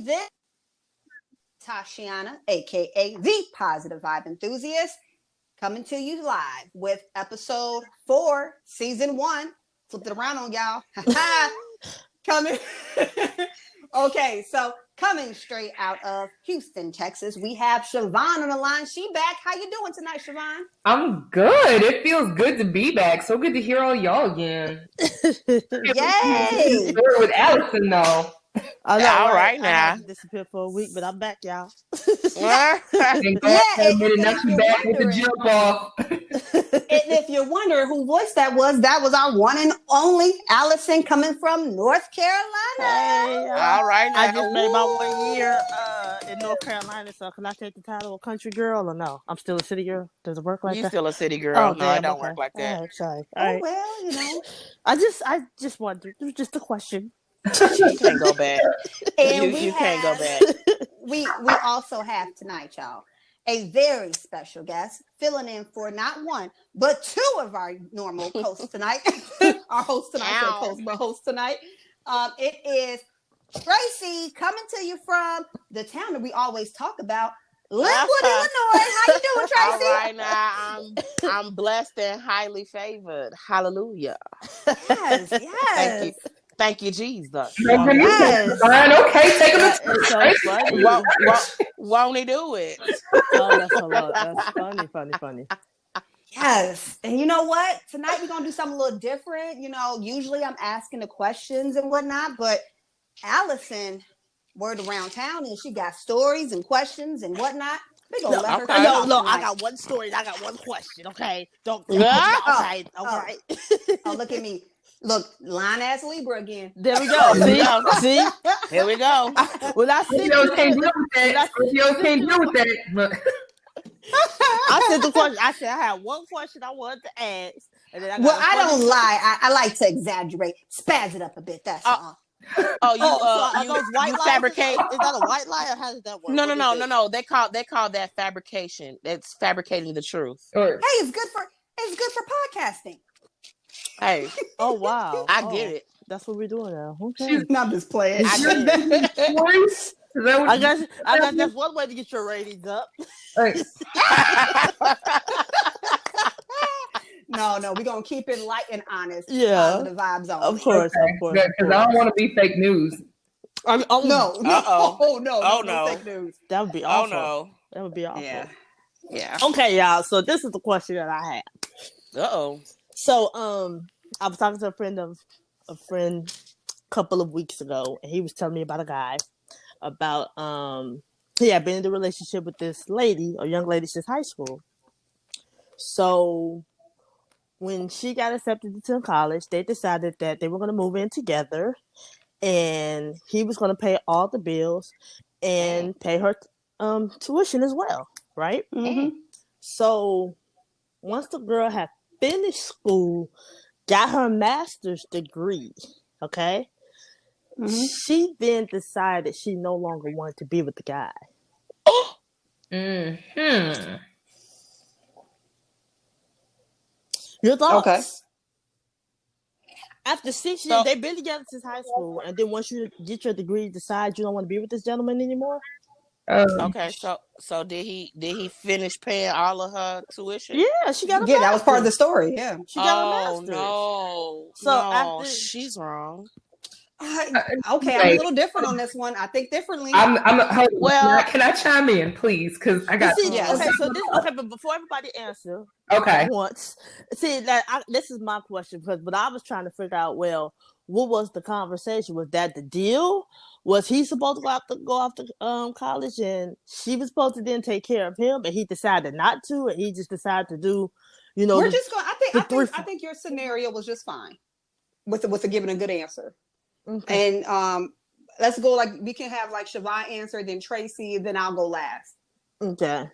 this Tashiana, aka the Positive Vibe Enthusiast, coming to you live with episode 4, season 1. Flipped it around on y'all. Coming. Okay, so coming straight out of Houston, Texas, we have Siobhan on the line. She back. How you doing tonight, Siobhan? I'm good. It feels good to be back. So good to hear all y'all again. Yay! With Allison, though. I know, All right? right I now. had to disappear for a week, but I'm back, y'all. Yeah, And and now she's back with the jump off. And if you're wondering who voice that was our one and only Allison coming from North Carolina. Hey, All right now. I just made my 1 year in North Carolina, so can I take the title of country girl or no? I'm still a city girl. Does it work like You that? still a city girl. Oh, No, damn, it don't okay. work like that. All right, sorry. Oh, All right. well, you know. I just wondered. It was just a question. You can't go back. And You can't go back. We also have tonight, y'all, a very special guest filling in for not one, but two of our normal hosts tonight. Our host tonight. It is Tracey coming to you from the town that we always talk about, Linwood, Illinois. How you doing, Tracey? All right now. I'm blessed and highly favored. Hallelujah. Yes. Thank you, Jesus. Yes. Fine, okay, take him That is so funny. Won't he do it? Oh, that's a lot. That's funny. Yes. And you know what? Tonight we're going to do something a little different. You know, usually I'm asking the questions and whatnot, but Allison, word around town, and she got stories and questions and whatnot. We're going to let her okay. talk No, tonight. I got one story. I got one question, okay? Don't. Yeah. Okay, all right. Oh, look at me. Look, line-ass Libra again. There we go. See? Here we go. When I sent Scorpios can't deal with that. Scorpios can't deal with that. But I sent the question. I said I had one question I wanted to ask, and then I don't lie. I like to exaggerate, spaz it up a bit. That's all. Oh, so those white you lies, fabricate. Is that a white lie or how does that work? No. They call that fabrication. It's fabricating the truth. or, Hey, it's good for podcasting. Hey, Oh wow, I get it. That's what we're doing now. Okay. No, I'm just playing. I get it. I guess that's one way to get your ratings up. No, we're going to keep it light and honest. Yeah. Positive vibes on. Of course. Because I don't want to be fake news. No. No. Fake news. That would be awful. Oh no. That would be awful. Yeah. Okay, y'all. So this is the question that I have. Uh-oh. So I was talking to a friend a couple of weeks ago, and he was telling me about a guy about he had been in a relationship with this lady, a young lady since high school. So when she got accepted into college, they decided that they were going to move in together, and he was going to pay all the bills and pay her tuition as well, right? Mm-hmm. So once the girl had finished school, got her master's degree, okay? Mm-hmm. She then decided she no longer wanted to be with the guy. Mm-hmm. Your thoughts? Okay. After 6 years, they've been together since high school, and then once you get your degree, you decide you don't want to be with this gentleman anymore? Okay, so did he finish paying all of her tuition? Yeah, she got a master's. That was part of the story. Yeah. She got a master's. No. So after she's wrong. Okay, I'm a little different on this one. I think differently. Well, can I chime in, please? Because I got. But before everybody answer, once this is my question, because what I was trying to figure out, well, what was the conversation? Was that the deal? Was he supposed to go off to college, and she was supposed to then take care of him, and he decided not to, and he just decided to do, We're just going. I think your scenario was just fine with giving a good answer. Okay. And let's go we can have Siobhan answer, then Tracey, then I'll go last. Okay.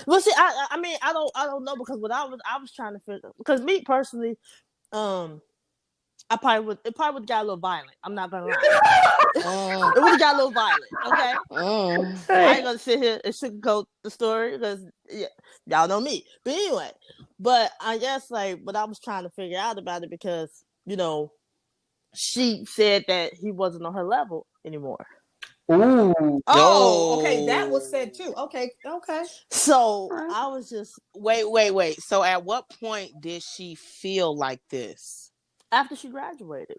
Well, see, I mean, I don't know, because what I was trying to figure, because me personally, it probably would have got a little violent. I'm not gonna lie. It would have got a little violent. Okay. I ain't gonna sit here and sugarcoat the story, because y'all know me. But anyway, I guess what I was trying to figure out about it, because she said that he wasn't on her level anymore. Ooh. Oh, okay. That was said too. Okay. So All right. I was just Wait. So at what point did she feel like this? after she graduated.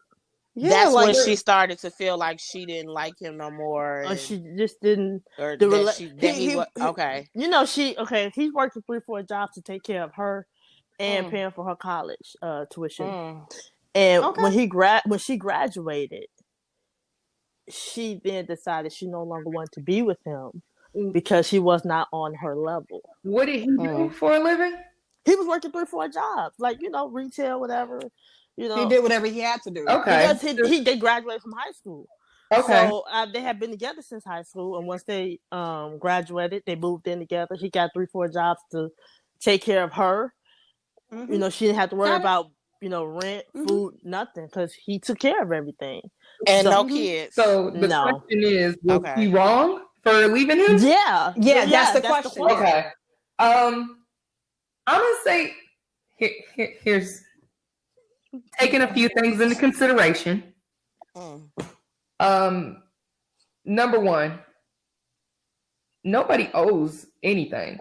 Yeah, That's like when she started to feel like she didn't like him no more, Or and she just didn't or the that rela- she that he was okay. You know, he's working 3-4 jobs to take care of her and Mm, paying for her college tuition. mm. And okay. when she graduated, she then decided she no longer wanted to be with him because he was not on her level. What did he do for a living? He was working 3-4 jobs, like, you know, retail, whatever. You He know, did whatever he had to do. Okay. because they graduated from high school. Okay. So they had been together since high school, and once they graduated, they moved in together. He got 3-4 jobs to take care of her. Mm-hmm. You know, she didn't have to worry Got it. about, you know, rent, food, nothing, because he took care of everything. And So- no kids. So the No. question is, was Okay. he wrong for leaving him? Yeah, That's the question. Okay. I'm gonna say here's taking a few things into consideration. Number one, nobody owes anything.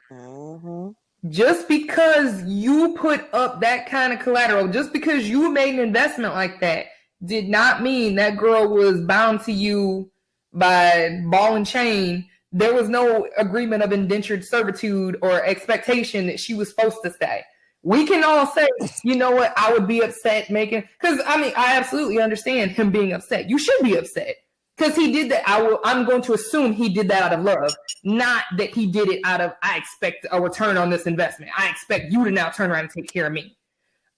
Just because you put up that kind of collateral, just because you made an investment like that, did not mean that girl was bound to you by ball and chain. There was no agreement of indentured servitude or expectation that she was supposed to stay. We can all say, you know what, I would be upset because I mean, I absolutely understand him being upset. You should be upset because he did that. I'm going to assume he did that out of love, not that he did it out of, I expect a return on this investment. I expect you to now turn around and take care of me.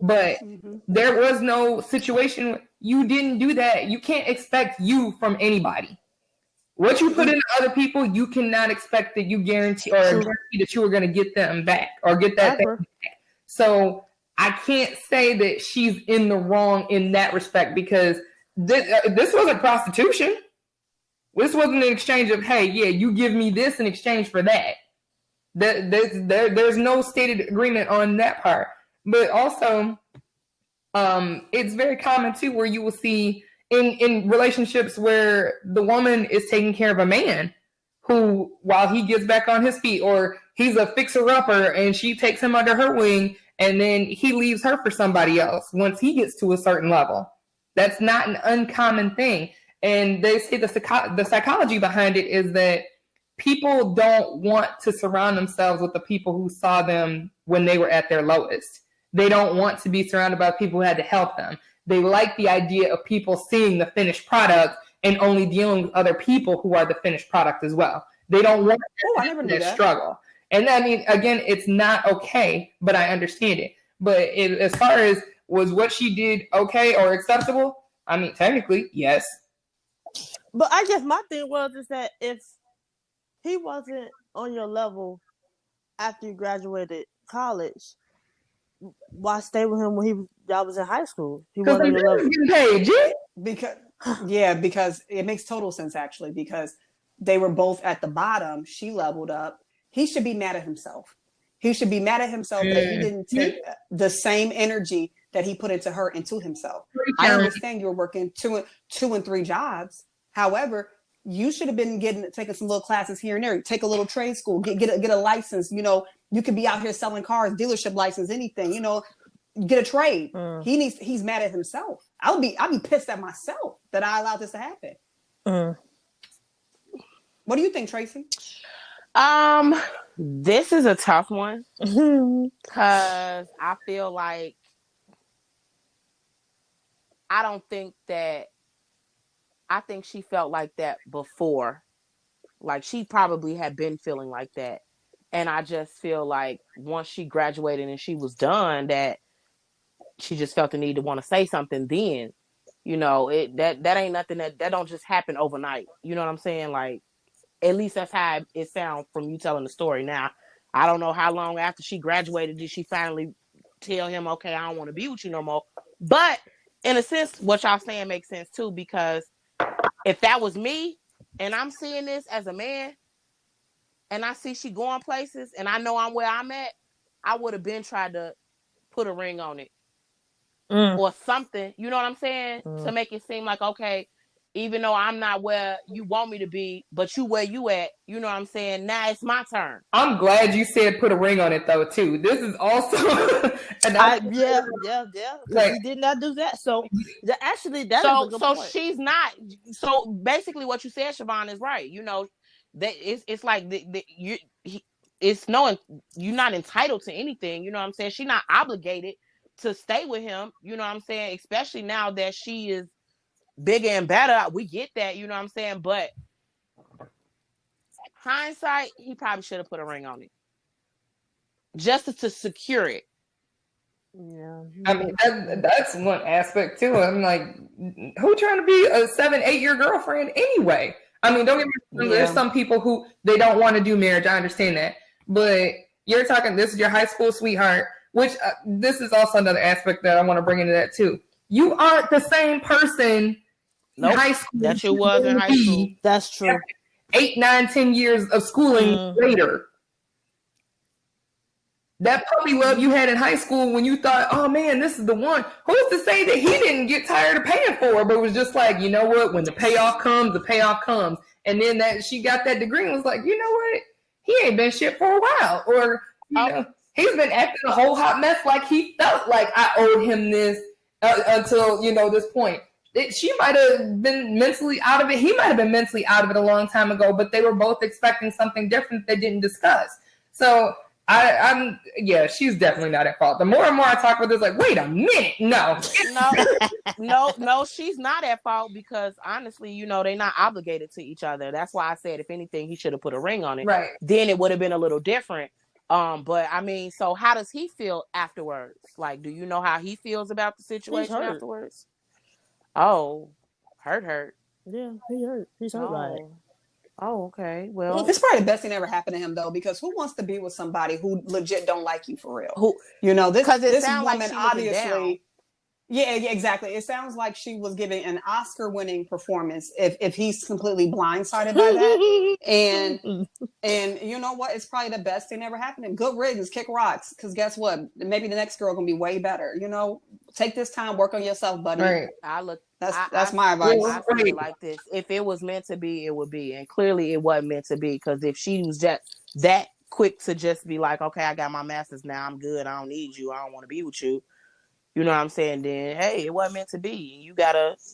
But there was no situation. You didn't do that. You can't expect you from anybody. What you put into other people, you cannot expect that you guarantee that you are going to get them back or get that thing back. So I can't say that she's in the wrong in that respect because this wasn't prostitution. This wasn't an exchange of, hey, yeah, you give me this in exchange for that. There's no stated agreement on that part. But also, it's very common too where you will see in relationships where the woman is taking care of a man who, while he gets back on his feet, or he's a fixer-upper and she takes him under her wing and then he leaves her for somebody else once he gets to a certain level. That's not an uncommon thing. And they say the psychology behind it is that people don't want to surround themselves with the people who saw them when they were at their lowest. They don't want to be surrounded by people who had to help them. They like the idea of people seeing the finished product and only dealing with other people who are the finished product as well. They don't want that struggle. And I mean, again, it's not okay, but I understand it. But as far as was what she did okay or acceptable, I mean, technically, yes. But I guess my thing is that if he wasn't on your level after you graduated college, why stay with him when y'all was in high school? He wasn't on your level. Because it makes total sense actually, because they were both at the bottom. She leveled up. He should be mad at himself. He should be mad at himself that he didn't take the same energy that he put into her into himself. I understand you're working two and three jobs. However, you should have been taking some little classes here and there. Take a little trade school, get a license. You know, you could be out here selling cars, dealership license, anything. You know, get a trade. He's mad at himself. I'll be pissed at myself that I allowed this to happen. What do you think, Tracey? This is a tough one because I feel like I think she felt like that before. Like she probably had been feeling like that. And I just feel like once she graduated and she was done, that she just felt the need to want to say something then. You know, that ain't nothing that don't just happen overnight. You know what I'm saying? Like, at least that's how it sounds from you telling the story. Now, I don't know how long after she graduated did she finally tell him, okay, I don't want to be with you no more. But in a sense, what y'all saying makes sense too, because if that was me and I'm seeing this as a man and I see she going places and I know I'm where I'm at, I would have been tried to put a ring on it or something, you know what I'm saying? To make it seem like, okay, even though I'm not where you want me to be, but you where you at, you know what I'm saying? Now it's my turn. I'm glad you said put a ring on it though too. This is also yeah. Because he did not do that. So actually, that is a good point. She's not. So basically, what you said, Siobhan, is right. You know, that it's like you're not entitled to anything. You know what I'm saying? She's not obligated to stay with him. You know what I'm saying? Especially now that she is bigger and better. We get that. You know what I'm saying? But hindsight, he probably should have put a ring on it just to secure it. Yeah, I mean that's one aspect too. I'm like, who trying to be a 7-8 year girlfriend anyway? I mean, don't get me wrong. There's some people who they don't want to do marriage. I understand that, but you're talking. This is your high school sweetheart. Which this is also another aspect that I want to bring into that too. You aren't the same person in high school that you was in high school. That's true. 8, 9, 10 years of schooling later. That puppy love you had in high school when you thought, oh man, this is the one. Who's to say that he didn't get tired of paying for it, but was just like, you know what? When the payoff comes, the payoff comes. And then that she got that degree and was like, you know what? He ain't been shit for a while. Or, you know, he's been acting a whole hot mess like he felt like I owed him this until, you know, this point. She might have been mentally out of it. He might have been mentally out of it a long time ago, but they were both expecting something different they didn't discuss. So she's definitely not at fault. The more and more I talk with this, like, wait a minute, no, she's not at fault because honestly, you know, they're not obligated to each other. That's why I said, if anything, he should have put a ring on it. Right. Then it would have been a little different. But I mean, so how does he feel afterwards? Like, do you know how he feels about the situation afterwards? Oh, hurt. Yeah, he hurt. He's hurt by it. Oh, okay. Well, it's probably the best thing that ever happened to him, though, because who wants to be with somebody who legit don't like you for real? Who, you know, this woman like obviously. Yeah, exactly. It sounds like she was giving an Oscar-winning performance if he's completely blindsided by that. and you know what? It's probably the best thing that ever happened to him. Good riddance, kick rocks. Because guess what? Maybe the next girl gonna be way better. You know, take this time, work on yourself, buddy. Right. That's my advice. I feel it like this. If it was meant to be, it would be. And clearly it wasn't meant to be, because if she was just that quick to just be like, okay, I got my master's now, I'm good, I don't need you, I don't want to be with you. You know what I'm saying? Then, hey, it wasn't meant to be.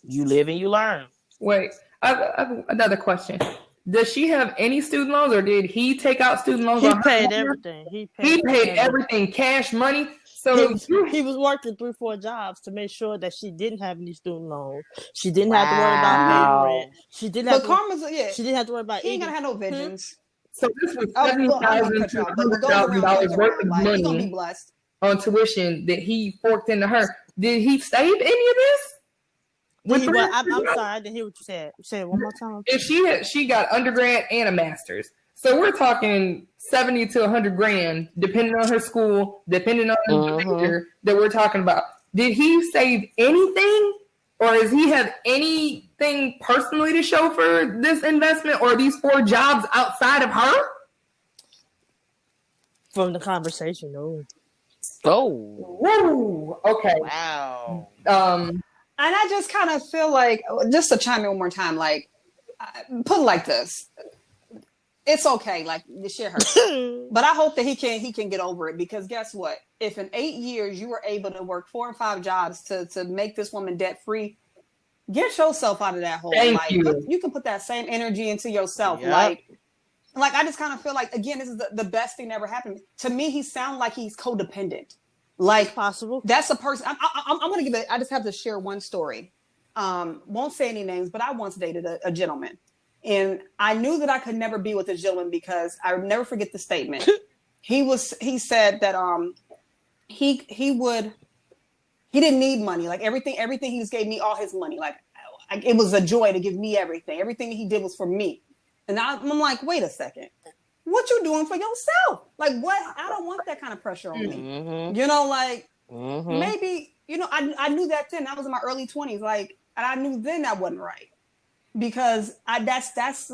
You live and you learn. Wait, I have another question. Does she have any student loans, or did he take out student loans? He paid everything. He paid everything, cash money. So he was working 3-4 jobs to make sure that she didn't have any student loans. She didn't have to worry about paying rent. She didn't have she didn't have to worry about he ain't gonna have no visions. So this was $70,000 to $100,000 worth of money. He's gonna be blessed. On tuition that he forked into her. Did he save any of this? I'm sorry, I didn't hear what you said. Say it one more time. If she got undergrad and a master's, so we're talking 70 to 100 grand, depending on her school, depending on the major that we're talking about. Did he save anything, or does he have anything personally to show for this investment, or these 4 jobs outside of her? From the conversation, no. Oh, woo! Okay. Wow. And I just kind of feel like, just to chime in one more time, like, put it like this: it's okay, like the shit hurts, but I hope that he can get over it, because guess what? If in 8 years you were able to work 4 or 5 jobs to make this woman debt free, get yourself out of that hole. You can put that same energy into yourself, Like, I just kind of feel like, again, this is the best thing that ever happened. To me, he sounds like he's codependent. Like, possible. That's a person. I'm going to give it. I just have to share one story. Won't say any names, but I once dated a gentleman. And I knew that I could never be with a gentleman because I would never forget the statement. He said that he didn't need money. Like, everything he just gave me all his money. Like, it was a joy to give me everything. Everything he did was for me. And I'm like, wait a second, what you doing for yourself? Like, what? I don't want that kind of pressure on me. Mm-hmm. You know, like maybe, you know, I knew that then. I was in my early 20s. Like, and I knew then that wasn't right, because that's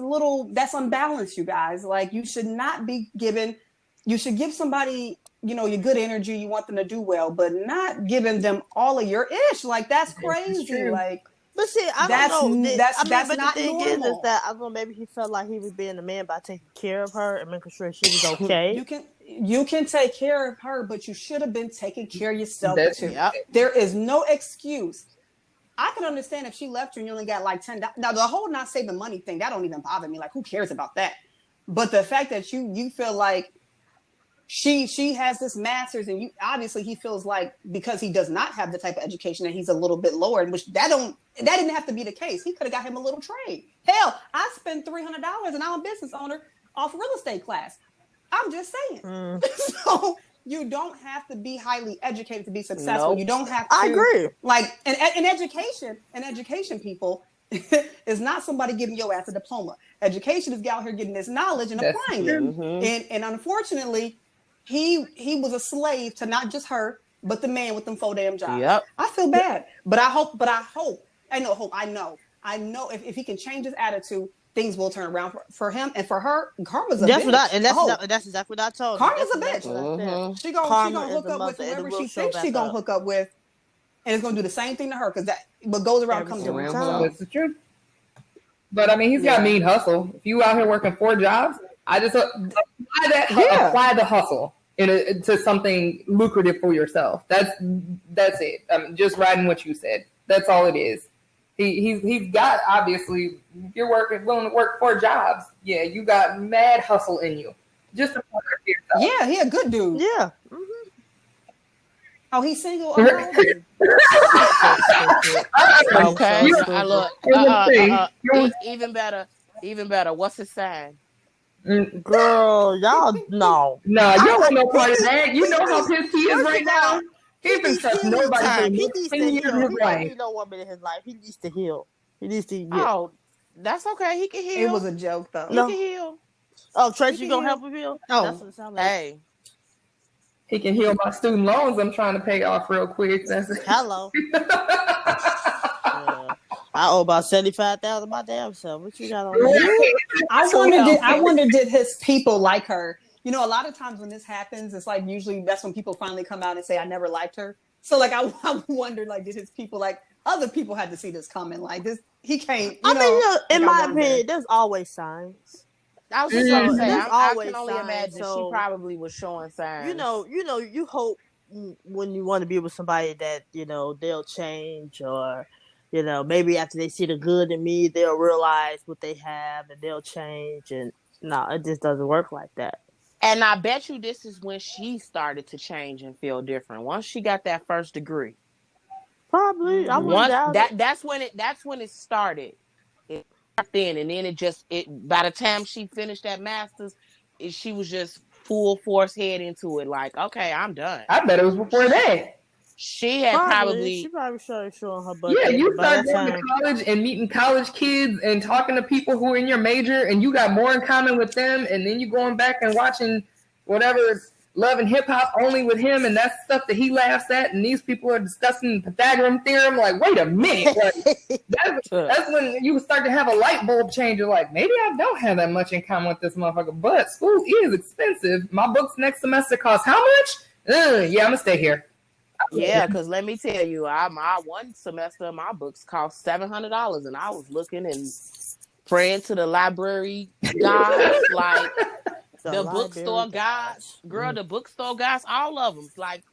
unbalanced, you guys. Like, you should not be giving. You should give somebody, you know, your good energy. You want them to do well, but not giving them all of your ish. Like, that's crazy. Like, But see, I don't know. That's but not the thing normal. is that I don't know. Maybe he felt like he was being a man by taking care of her and making sure she was okay. You can take care of her, but you should have been taking care of yourself too. Yep. There is no excuse. I can understand if she left you and you only got like $10. Now the whole not saving money thing, that don't even bother me. Like, who cares about that? But the fact that you feel like she has this master's, and obviously he feels like because he does not have the type of education that he's a little bit lower, which that didn't have to be the case. He could have got him a little trade. Hell, I spent $300 and I'm a business owner off real estate class. I'm just saying. So you don't have to be highly educated to be successful. Nope. You don't have to. I agree. Like in education, people, is not somebody giving your ass a diploma. Education is out here getting this knowledge and applying it. And unfortunately, he was a slave to not just her, but the man with them 4 damn jobs. Yep. I feel bad, but I know if he can change his attitude, things will turn around for him and for her. Karma's a bitch. That's exactly what I told her. her. Karma's a bitch. She gonna hook up with whoever she thinks she's gonna hook up with, and it's gonna do the same thing to her because that what goes around comes around. That's the truth. But I mean, he's got mean hustle. If you out here working 4 jobs, I just apply the hustle to something lucrative for yourself. That's it. I mean, just riding what you said. That's all it is. He's got, obviously, if you're willing to work 4 jobs, yeah, you got mad hustle in you. Just apply it to yourself. Yeah, he a good dude. Yeah. Oh, he's single. Okay. Look. Even better. What's his sign? Girl, y'all no. No, you don't want no part of that. You know how pissed he is right now. He been trust nobody for 10 years of his life. He don't want me in his life. He needs to heal. He needs to heal. Oh, that's okay. He can heal. It was a joke, though. He can heal. Oh, Tracey, you gonna help him heal? Oh, that's what it sounds like. Hey. He can heal my student loans I'm trying to pay off real quick. Hello. I owe about $75,000 my damn self. What you got on that? I wonder did his people like her? You know, a lot of times when this happens, it's like usually that's when people finally come out and say, I never liked her. So like I wondered, like, did his people, like, other people had to see this coming? Like, this, he can't, in my opinion, there's always signs. I was just going to say, I can only signs, imagine so, she probably was showing signs. You hope when you want to be with somebody that, they'll change, or, maybe after they see the good in me, they'll realize what they have and they'll change. And no, it just doesn't work like that. And I bet you this is when she started to change and feel different. Once she got that first degree. Probably. I wouldn't doubt it. That's when it started. It started then, and then by the time she finished that master's, she was just full force head into it. Like, okay, I'm done. I bet it was before that. She probably started showing her butt. Yeah, you started going to college and meeting college kids and talking to people who are in your major, and you got more in common with them, and then you going back and watching whatever Love and Hip Hop only with him, and that's stuff that he laughs at, and these people are discussing the Pythagorean theorem. Like, wait a minute. Like, that's when you start to have a light bulb change. You're like, maybe I don't have that much in common with this motherfucker, but school is expensive. My books next semester cost how much? Yeah, I'm going to stay here. Yeah, because let me tell you, my one semester of my books cost $700, and I was looking and praying to the library guys, like the bookstore guys, girl, the bookstore guys, all of them, like,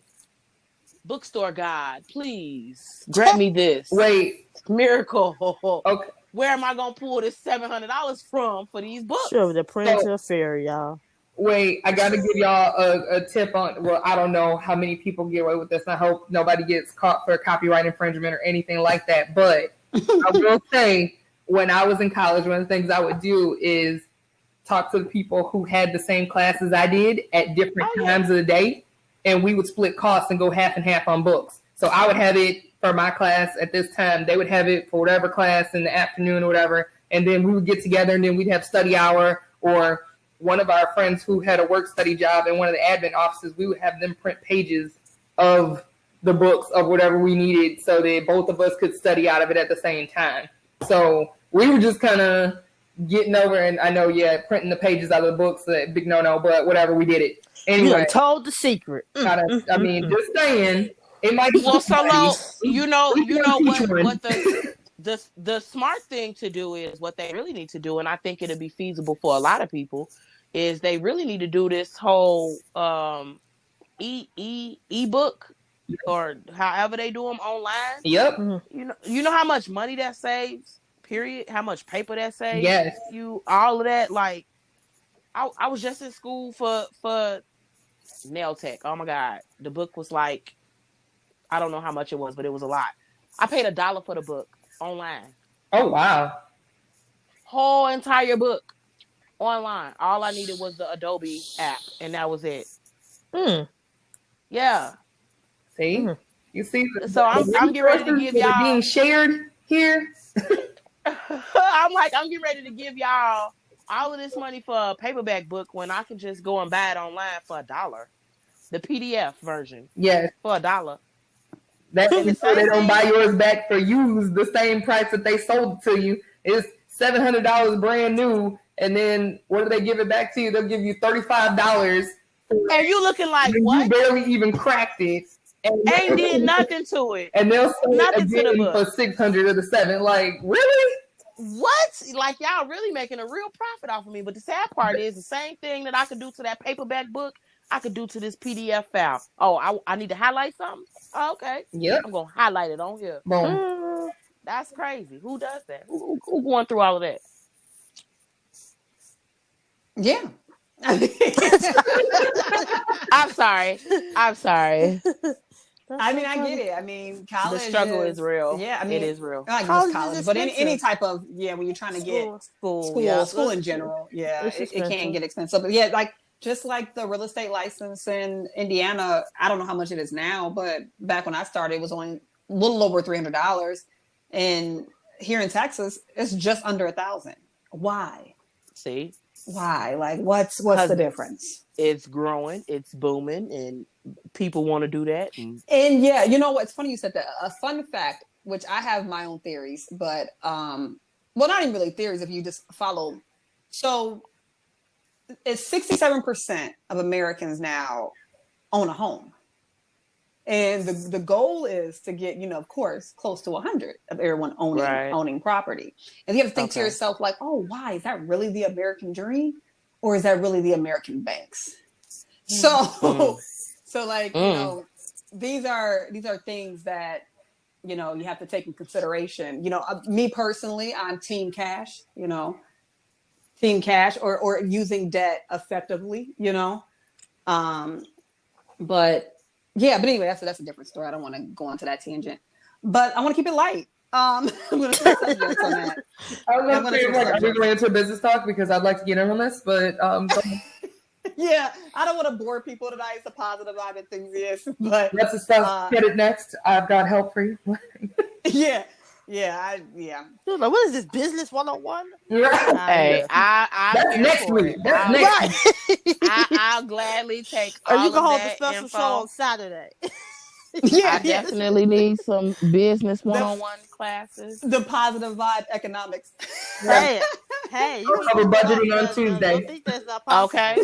bookstore guide, please grant me this. Wait, miracle. Okay, where am I gonna pull this $700 from for these books? Sure, the Prince of Fairy, y'all. Wait, I got to give y'all a tip on, well, I don't know how many people get away with this, and I hope nobody gets caught for copyright infringement or anything like that, but I will say, when I was in college, one of the things I would do is talk to the people who had the same classes I did at different times of the day, and we would split costs and go half and half on books. So I would have it for my class at this time, they would have it for whatever class in the afternoon or whatever, and then we would get together, and then we'd have study hour, or one of our friends who had a work study job in one of the admin offices, we would have them print pages of the books of whatever we needed so that both of us could study out of it at the same time. So we were just kind of getting over, and I know, printing the pages out of the books, a big no-no, but whatever, we did it. Anyway. You told the secret. I mean, just saying, it might be. Well, so long, you know what the the smart thing to do is what they really need to do, and I think it'll be feasible for a lot of people, is they really need to do this whole ebook or however they do them online. Yep. You know how much money that saves, period, how much paper that saves. Yes. You all of that. Like I was just in school for nail tech. Oh my God. The book was like, I don't know how much it was, but it was a lot. I paid $1 for the book online. Oh wow. Whole entire book online. All I needed was the Adobe app, and that was it. Yeah. See, you see. So I'm getting ready to give y'all being shared here. I'm getting ready to give y'all all of this money for a paperback book when I can just go and buy it online for $1. The PDF version. Yes. For $1. That is so they don't buy yours back for used the same price that they sold to you. It's $700 brand new, and then what do they give it back to you? They'll give you $35. And you looking like what? You barely even cracked it. And ain't did nothing to it. And they'll sell nothing it again for $600 or the $700. Like, really? What? Like, y'all really making a real profit off of me. But the sad part is the same thing that I could do to that paperback book, I could do to this PDF file. Oh, I need to highlight something? Oh, okay. Yep. I'm going to highlight it on here. Boom. That's crazy. Who does that? Who going through all of that? Yeah. I'm sorry. I mean, I get it. I mean, college. The struggle is real. Yeah, I mean, it is real. Not just college, but any type of when you're trying to get school in general. Yeah, it can get expensive. But yeah, like just like the real estate license in Indiana, I don't know how much it is now, but back when I started, it was only a little over $300. And here in Texas, it's just under $1,000. Why? See? Why? Like, what's the difference? It's growing, it's booming, and people want to do that. And yeah, you know what? It's funny you said that. A fun fact, which I have my own theories, but well, not even really theories if you just follow. So it's 67% of Americans now own a home. And the goal is to get, of course, close to 100 of everyone owning property. And you have to think to yourself, like, oh, why? Is that really the American dream? Or is that really the American banks? So like, these are things that, you have to take in consideration. Me personally, I'm team cash, or using debt effectively, but anyway, that's a different story. I don't want to go into that tangent, but I want to keep it light. I'm going to switch subjects on that. I'm going to go into business talk because I'd like to get in on this, but yeah, I don't want to bore people tonight. It's a positive vibe enthusiast, but that's the stuff. Get it next. I've got help for you. Yeah. What is this, business 101? Hey, that's next week. That's next week. I'll gladly take or all you can hold the special info. show on Saturday. I definitely need some business 101 classes. The positive vibe economics. Hey, you cover budgeting on Tuesday. I think that's not possible. Okay.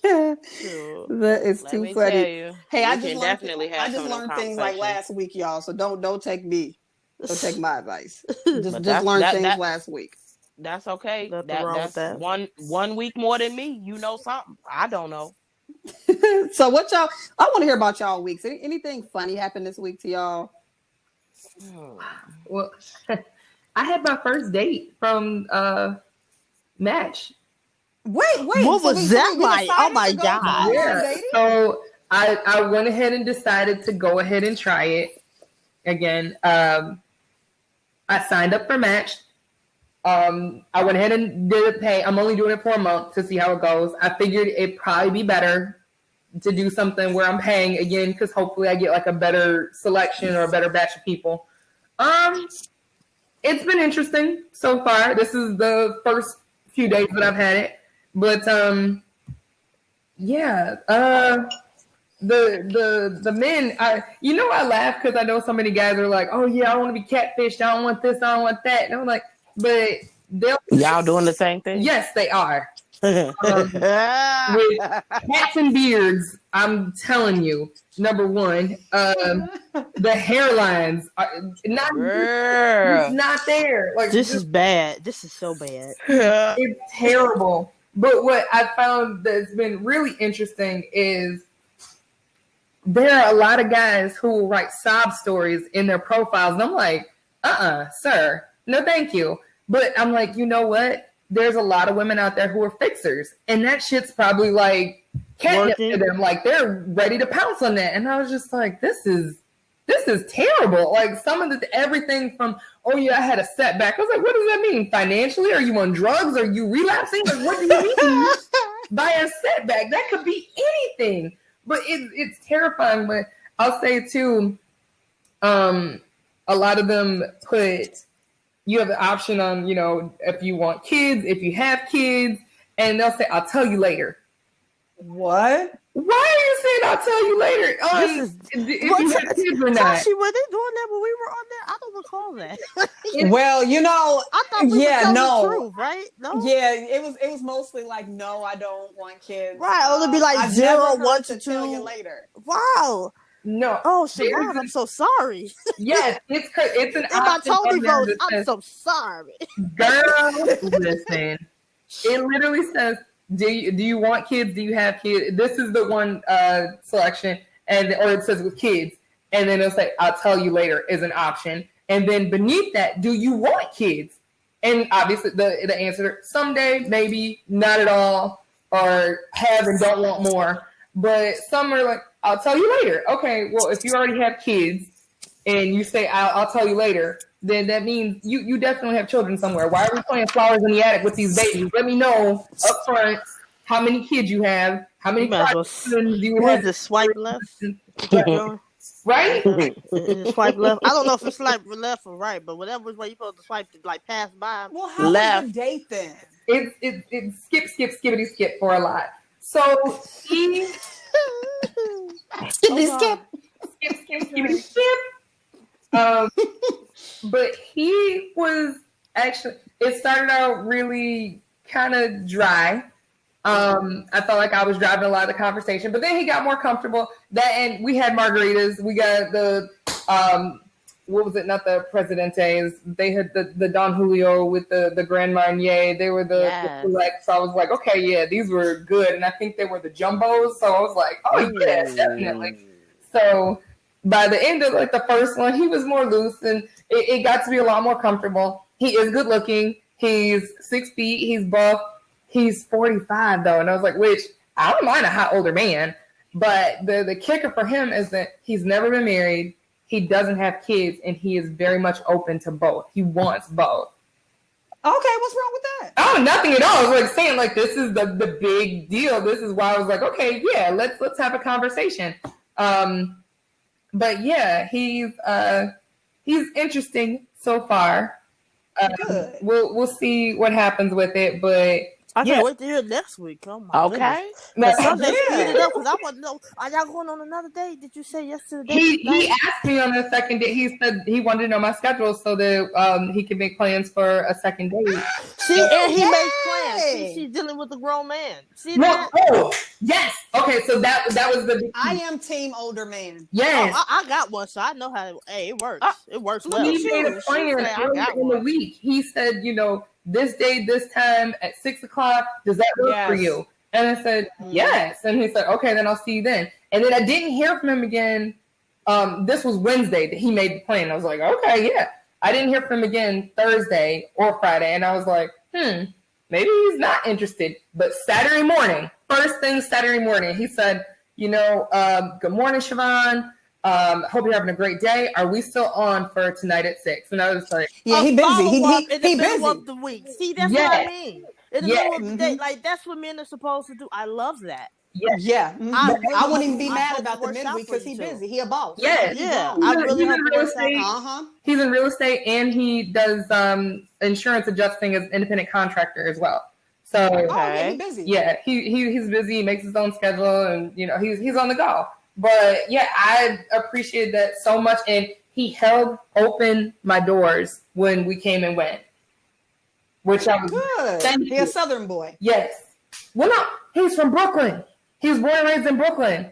That is too funny. Hey, I just learned things like last week, y'all. So don't take me. Don't take my advice. Just learn things last week. That's okay. That's one week more than me. You know something. I don't know. So what y'all? I want to hear about y'all weeks. Anything funny happened this week to y'all? Well, I had my first date from Match. Wait. What was that like? Oh my God! Yeah. So I went ahead and decided to go ahead and try it again. I signed up for Match. I went ahead and did it pay. I'm only doing it for a month to see how it goes. I figured it'd probably be better to do something where I'm paying again because hopefully I get like a better selection or a better batch of people. It's been interesting so far. This is the first few days that I've had it, but the men, I laugh because I know so many guys are like, oh yeah, I want to be catfished. I don't want this. I don't want that. And I'm like, but y'all doing the same thing? Yes, they are. With hats and beards, I'm telling you, Number one, the hairlines are not it's not there. Like this is bad. This is so bad. It's terrible. But what I found that's been really interesting is there are a lot of guys who will write sob stories in their profiles. And I'm like, sir, no thank you. But I'm like, you know what? There's a lot of women out there who are fixers. And that shit's probably like catnip to them. Like they're ready to pounce on that. And I was just like, this is terrible. Like some of everything from, oh yeah, I had a setback. I was like, what does that mean? Financially? Are you on drugs? Are you relapsing? Like, what do you mean by a setback? That could be anything. But it's terrifying. But I'll say too, a lot of them you have the option on, if you want kids, if you have kids, and they'll say, I'll tell you later. What? Why are you saying I'll tell you later? If you have kids or not. Tracey, were they doing that when we were on there? I don't recall that. Well, I thought we were telling the truth, right? No? Yeah, it was mostly like, no, I don't want kids. Right, it'll be like I've 0, never 1 heard to 2. Tell you later. Wow. No. Oh, Siobhan, I'm so sorry. Yes, it's an If I option totally on there vote, that I'm says, so sorry. girl, listen. It literally says, do you want kids? Do you have kids? This is the one selection, or it says with kids, and then it'll say, I'll tell you later is an option. And then beneath that, do you want kids? And obviously the answer, someday, maybe, not at all, or have and don't want more. But some are like, I'll tell you later. Okay, well, if you already have kids and you say, I'll tell you later, then that means you definitely have children somewhere. Why are we playing flowers in the attic with these babies? Let me know up front how many kids you have, how many children do you have. The swipe left? Right? Swipe left. I don't know if it's like left or right, but whatever way you're supposed to swipe to like pass by. Well, how left. Was the date then? It's skippity skip for a lot. So he skip. But he was actually, it started out really kind of dry. I felt like I was driving a lot of the conversation, but then he got more comfortable. And we had margaritas. We got the what was it? Not the Presidentes. They had the Don Julio with the Grand Marnier. They were the select. So I was like, okay, yeah, these were good. And I think they were the jumbos. So I was like, oh yeah, definitely. So by the end of like the first one, he was more loose and it got to be a lot more comfortable. He is good looking. He's 6 feet. He's buff. He's 45 though. And I was like, which I don't mind a hot older man. But the kicker for him is that he's never been married. He doesn't have kids, and he is very much open to both. He wants both. Okay, what's wrong with that? Oh, nothing at all. I was like saying, like, this is the big deal. This is why I was like, okay, yeah, let's have a conversation. But yeah, he's interesting so far. Good. We'll see what happens with it, but I can't wait to hear next week. Oh my goodness. Sunday, speed it up because I want to know. Are y'all going on another date? Did you say yesterday? He asked me on the second date. He said he wanted to know my schedule so that he could make plans for a second date. See, and he makes plans. See, she's dealing with a grown man. See that? Oh, yes. Okay, so that was the. I am team older man. Yes, I got one, so I know how. Hey, it works. It works well. He made a plan earlier in the week. He said, this day, this time at 6:00, does that work for you? And I said, yes. And he said, okay, then I'll see you then. And then I didn't hear from him again. This was Wednesday that he made the plan. I was like, okay, yeah. I didn't hear from him again Thursday or Friday. And I was like, maybe he's not interested. But Saturday morning, first thing Saturday morning, he said, good morning, Siobhan. Hope you're having a great day. Are we still on for tonight at 6? And I was like, yeah, he busy. He busy. Busy. Of the week. See, that's what I mean. In the middle of the day, like that's what men are supposed to do. I love that. Yeah. I wouldn't even be mad about the midweek because he's busy. He a boss. Yeah. I really he's in real estate. He's in real estate and he does insurance adjusting as independent contractor as well. So he's busy. Yeah, he's busy. He makes his own schedule and he's on the go. But yeah, I appreciate that so much. And he held open my doors when we came and went. Which I was good. He's a Southern boy. Yes. Well, no, he's from Brooklyn. He was born and raised in Brooklyn.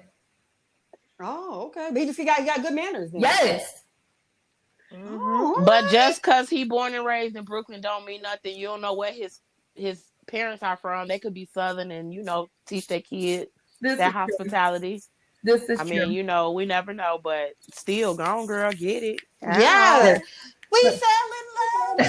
Oh, okay. But he got good manners then. Yes. Oh, But just because he born and raised in Brooklyn don't mean nothing. You don't know where his parents are from. They could be Southern and, teach their kids that hospitality. This is I mean, we never know, but still, gone girl, get it. yeah. We fell in love.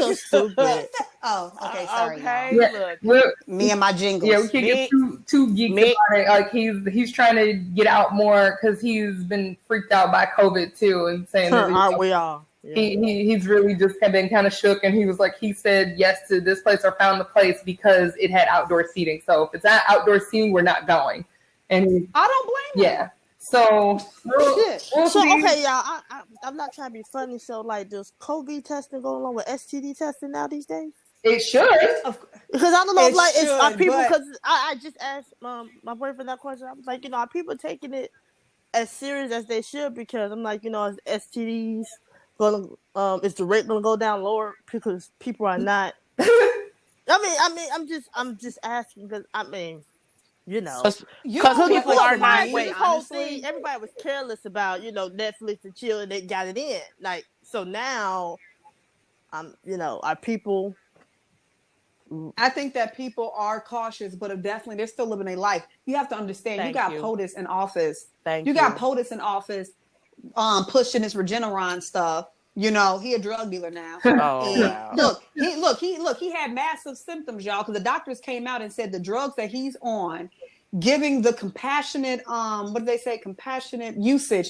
She's so stupid. Oh, okay, sorry. Okay, look. Me and my jingles. Yeah, we can't get too geeked about it. Like he's trying to get out more because he's been freaked out by COVID too, and saying that aren't we all? Yeah. He's really just been kind of shook, and he was like, he said yes to this place or found the place because it had outdoor seating. So if it's not outdoor seating, we're not going. And I don't blame him. Yeah. So we'll see. Okay, y'all. I'm not trying to be funny. So like, does COVID testing go along with STD testing now these days? It should. Because I don't know if are people, but... because I just asked my boyfriend that question. I was like, are people taking it as serious as they should? Because I'm like, is STDs gonna is the rate gonna go down lower because people are not I'm just asking because because people are not this whole thing, everybody was careless about, Netflix and chill, and they got it in. Like, so now are people... I think that people are cautious, but definitely they're still living their life. You have to understand, you got POTUS in office. You got POTUS in office, pushing this Regeneron stuff. He a drug dealer now. Oh, wow. He had massive symptoms, y'all, because the doctors came out and said the drugs that he's on, giving the compassionate, what do they say? Compassionate usage.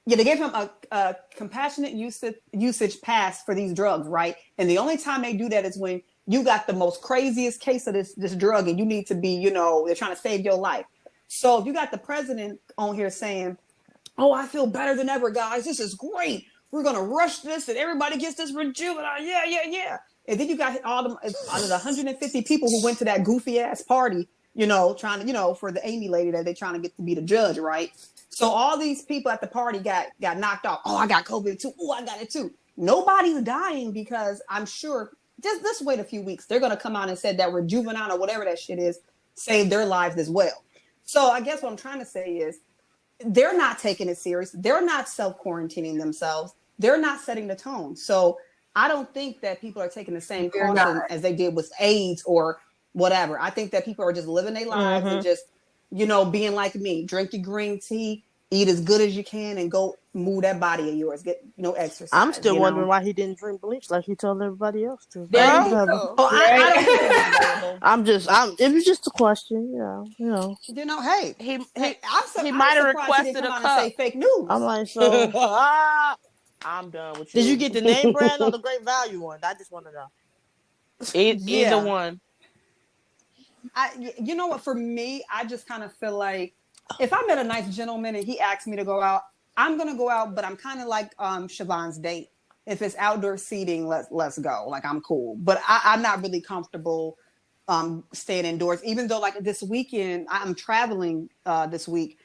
They gave him a compassionate usage pass for these drugs, right? And the only time they do that is when you got the most craziest case of this drug and you need to be, they're trying to save your life. So if you got the president on here saying, oh, I feel better than ever, guys. This is great. We're going to rush this and everybody gets this rejuvenate. Yeah. And then you got out of the 150 people who went to that goofy ass party, trying to, for the Amy lady that they're trying to get to be the judge, right? So all these people at the party got knocked off. Oh, I got COVID too. Oh, I got it too. Nobody's dying because I'm sure just wait a few weeks. They're going to come out and say that Rejuvenant or whatever that shit is saved their lives as well. So I guess what I'm trying to say is they're not taking it serious. They're not self-quarantining themselves. They're not setting the tone. So I don't think that people are taking the same caution as they did with AIDS or whatever. I think that people are just living their lives and just, being like me, drink your green tea, eat as good as you can, and go move that body of yours. Get exercise. I'm still wondering why he didn't drink bleach like he told everybody else to. It was just a question, Hey, he might have requested a cup. Say fake news. I'm like, so I'm done with you. Did you get the name brand or the Great Value one? I just want to know. Either one. You know what? For me, I just kind of feel like if I met a nice gentleman and he asked me to go out, I'm gonna go out. But I'm kind of like Siobhan's date. If it's outdoor seating, let's go. Like, I'm cool. But I'm not really comfortable staying indoors. Even though like this weekend I'm traveling this week,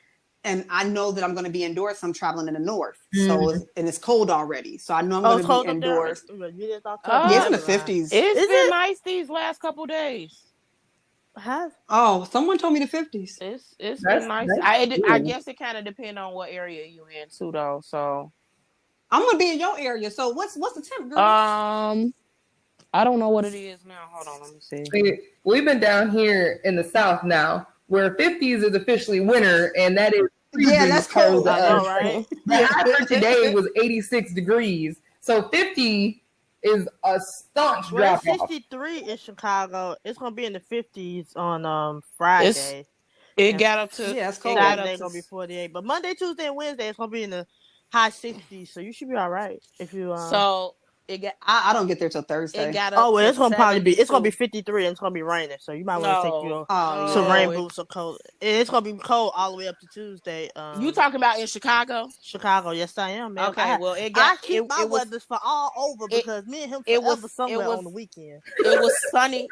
and I know that I'm going to be indoors. So I'm traveling in the north, so it's cold already. So I know I'm going to be indoors. It's in the 50s. It's been nice these last couple days. Someone told me the 50s. It's been nice. I guess it kind of depends on what area you in too, though. So I'm gonna be in your area. So what's the temp, girl? I don't know what it is now. Hold on, let me see. We've been down here in the south now, where 50s is officially winter, and that is that's cold. I know, right? The high for today was 86 degrees, so 50 is a staunch drop off. 63 in Chicago. It's gonna be in the 50s on Friday. It got up to it's cold. Saturday gonna be 48, but Monday, Tuesday, and Wednesday it's gonna be in the high 60s. So you should be all right if you. So it got. I don't get there till Thursday. It's gonna probably be. It's gonna be 53 and it's gonna be raining. So you might want to take your some rain boots or coat. It's gonna be cold all the way up to Tuesday. You talking about in Chicago? Chicago, yes I am, man. Okay, I keep my weathers for all over because me and him was somewhere on the weekend. It was sunny.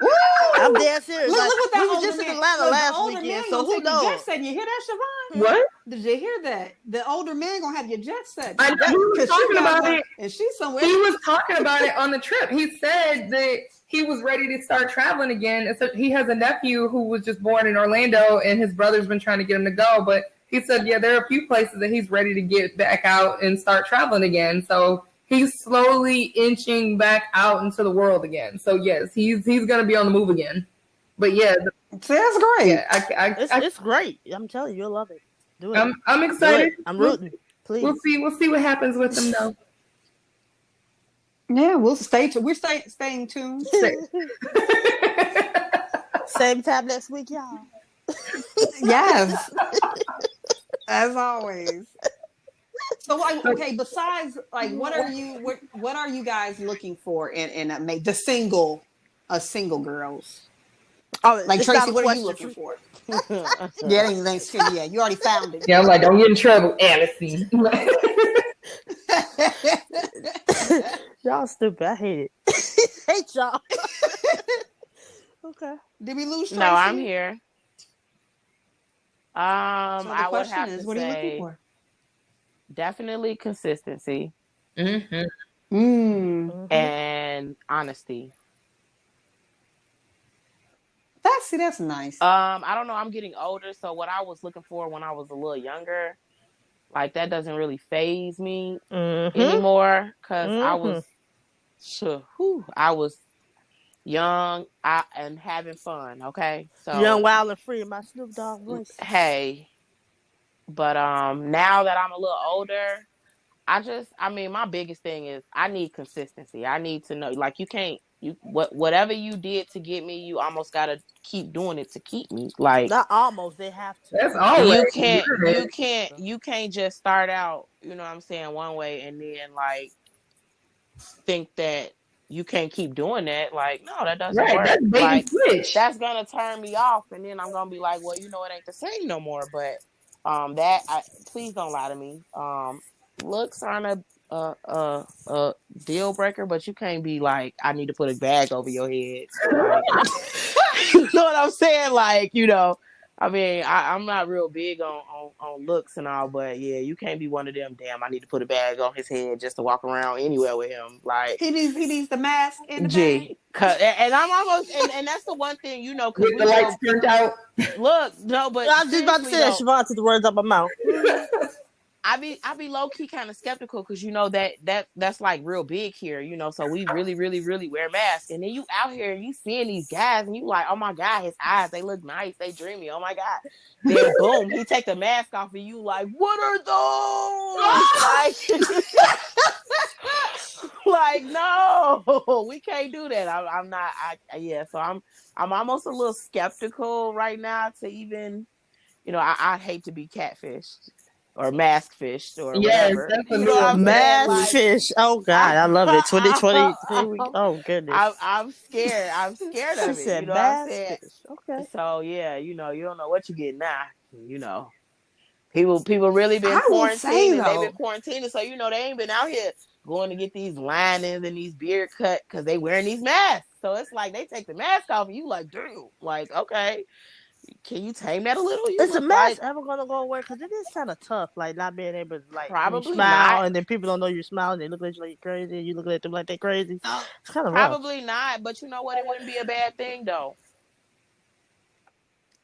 I'm dead serious. Look what that we were just in Atlanta last weekend, so who knows? Jet said, you hear that, Siobhan? What? Did you hear that? The older man gonna have your jet set. I know, he was talking about it, and she's somewhere. He was talking about it on the trip. He said that he was ready to start traveling again. And so he has a nephew who was just born in Orlando, and his brother's been trying to get him to go. But he said, yeah, there are a few places that he's ready to get back out and start traveling again. So he's slowly inching back out into the world again. So yes, he's going to be on the move again. But yeah, that's great. Yeah, it's great. I'm telling you, you'll love it. Do it. I'm excited. I'm rooting. Please. We'll see what happens with them though. Yeah, we'll stay tuned. We're staying tuned. Same time next week, y'all. Yes. As always. So okay, besides like what are you guys looking for in a single girls? Oh, like Tracey, what are you looking for? Yeah, you already found it. Yeah, I'm like, don't get in trouble, Allison. Y'all stupid. I hate it. Hate y'all. Okay. Did we lose Tracey? No, I'm here. So I would have to what say, are you looking for? Definitely consistency. And honesty. That's nice. I don't know. I'm getting older, so what I was looking for when I was a little younger, like that doesn't really faze me anymore because I was young and having fun. Okay, so young, wild, and free. My Snoop Dogg voice. Hey, but now that I'm a little older, my biggest thing is I need consistency. I need to know, like, whatever you did to get me, you almost gotta keep doing it to keep me. Like, not almost, they have to. That's always you can't just start out, you know what I'm saying, one way and then like think that you can't keep doing that. Like, no, that doesn't work. That's like switch. That's gonna turn me off, and then I'm gonna be like, well, you know, it ain't the same no more. But please don't lie to me. Looks aren't a deal breaker, but you can't be like, I need to put a bag over your head. Like, you know what I'm saying? Like, you know, I mean, I'm not real big on looks and all, but yeah, you can't be one of them. Damn, I need to put a bag on his head just to walk around anywhere with him. Like, he needs the mask and the bag. And I'm almost, and that's the one thing, you know, because the lights turned out. Look, no, but I was just about to say that. Siobhan took the words out my mouth. I be low key kind of skeptical because you know that's like real big here, you know. So we really, really, really wear masks, and then you out here and you seeing these guys, and you like, oh my god, his eyes, they look nice, they dreamy. Oh my god, then boom, he take the mask off, and you like, what are those? like, no, we can't do that. I'm not. So I'm almost a little skeptical right now to even, you know, I hate to be catfished. Or mask fished or whatever. That's a new mask fish. Oh God, I love it. 2020. Oh goodness. I'm scared. I'm scared of it. Said, you know what I'm saying? Fish. Okay. So yeah, you know, you don't know what you get now. You know, people really been quarantining. They've been quarantining, so you know they ain't been out here going to get these linings and these beard cut because they wearing these masks. So it's like they take the mask off and you like, dude, like, okay. Can you tame that a little? Is the mask ever gonna go away? Because it is kind of tough, like not being able to like probably smile, not. And then people don't know you're smiling. They look at you like you're crazy, and you look at them like they're crazy. It's kind of probably not. But you know what? It wouldn't be a bad thing though.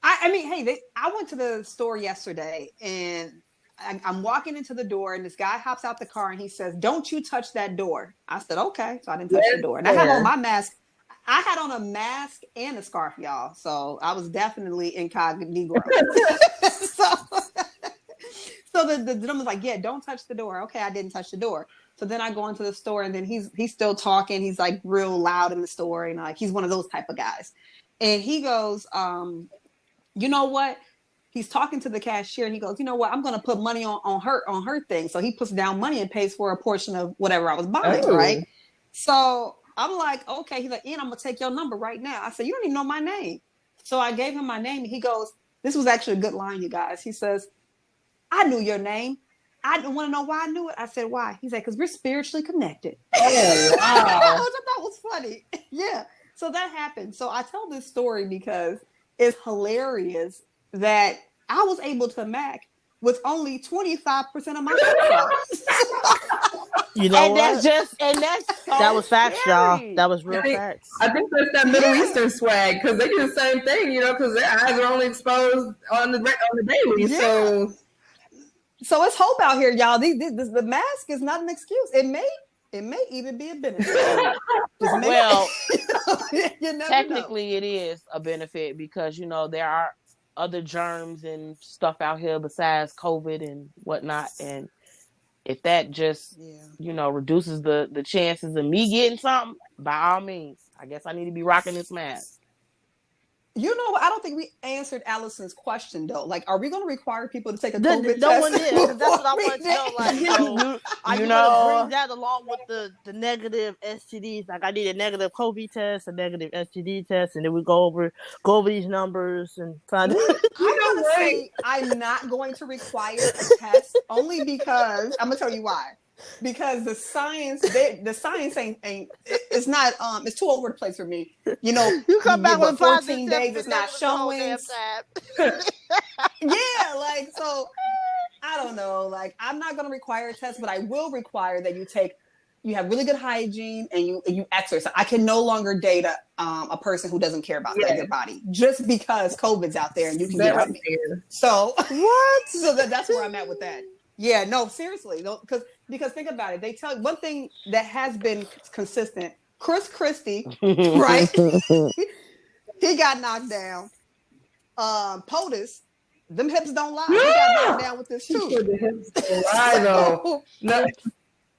I mean, hey, I went to the store yesterday, and I'm walking into the door, and this guy hops out the car, and he says, "Don't you touch that door." I said, "Okay," so I didn't touch the door, and I have on my mask. I had on a mask and a scarf, y'all. So I was definitely incognito. so the gentleman was like, yeah, don't touch the door. Okay, I didn't touch the door. So then I go into the store, and then he's still talking. He's like real loud in the store, and like he's one of those type of guys. And he goes, you know what? He's talking to the cashier, and he goes, you know what? I'm going to put money on her thing. So he puts down money and pays for a portion of whatever I was buying, right? So I'm like, okay. He's like, Ian, I'm going to take your number right now. I said, you don't even know my name. So I gave him my name. And he goes, this was actually a good line, you guys. He says, I knew your name. I don't want to know why I knew it. I said, why? He said, because we're spiritually connected. Oh, wow. Which I thought was funny. Yeah. So that happened. So I tell this story because it's hilarious that I was able to mac with only 25% of my followers. You know And what? that's That was facts, y'all. scary. That was real facts. I think that's that Middle Eastern swag because they do the same thing, because their eyes are only exposed on the daily. Yeah. So it's hope out here, y'all. The mask is not an excuse. It may even be a benefit. Well, technically, it is a benefit because there are other germs and stuff out here besides COVID and whatnot, and if that just reduces the chances of me getting something, by all means, I guess I need to be rocking this mask. I don't think we answered Allison's question though. Like, are we going to require people to take a COVID test? No one did. That's what I want to know. Like, are you going to bring that along with the negative STDs? Like, I need a negative COVID test, a negative STD test, and then we go over these numbers and find out. I'm going to say I'm not going to require a test only because I'm going to tell you why. Because the science ain't it's not it's too over the place for me. You come back with 14 days, it's not showing. Yeah, like, so I don't know. Like, I'm not gonna require a test, but I will require that you have really good hygiene and you exercise. I can no longer date a person who doesn't care about their body just because COVID's out there and you can get with me. So what? So that's where I'm at with that. Yeah, no, seriously, because think about it. They tell one thing that has been consistent. Chris Christie, right? He got knocked down. POTUS, them hips don't lie. He got knocked down with this too. The hips don't lie though. No.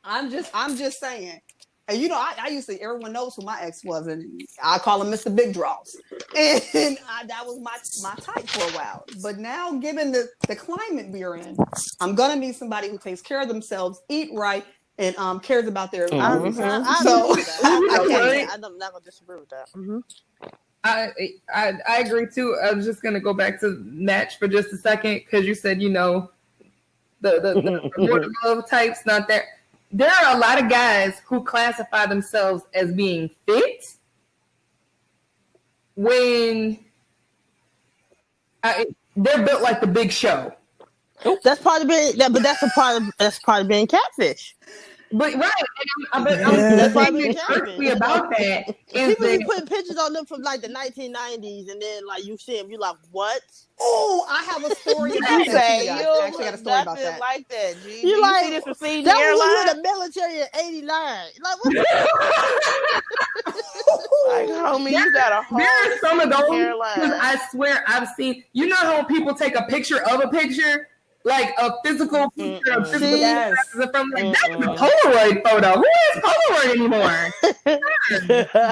I'm just saying. And I used to. Everyone knows who my ex was, and I call him Mr. Big Draws, and that was my type for a while. But now, given the climate we are in, I'm gonna need somebody who takes care of themselves, eat right, and cares about their. I'm not gonna disagree with that. Mm-hmm. I agree too. I was just gonna go back to match for just a second because you said the love types not there. There are a lot of guys who classify themselves as being fit when they're built like the Big Show. That's part of being that, but that's part of being catfish. But right, that's why I'm thinking about that. People be putting pictures on them from like the 1990s, and then like you see them, you like, what? Oh, I have a story about that. I actually got a story about that. Like that, G. You like see this receding that hairline? was in the military in '89. Like, what? Like, homie, you got a whole. There are some of those. Hairline. I swear, I've seen. You know how people take a picture of a picture. Like a physical picture of physical from that's a Polaroid photo. Who is Polaroid anymore?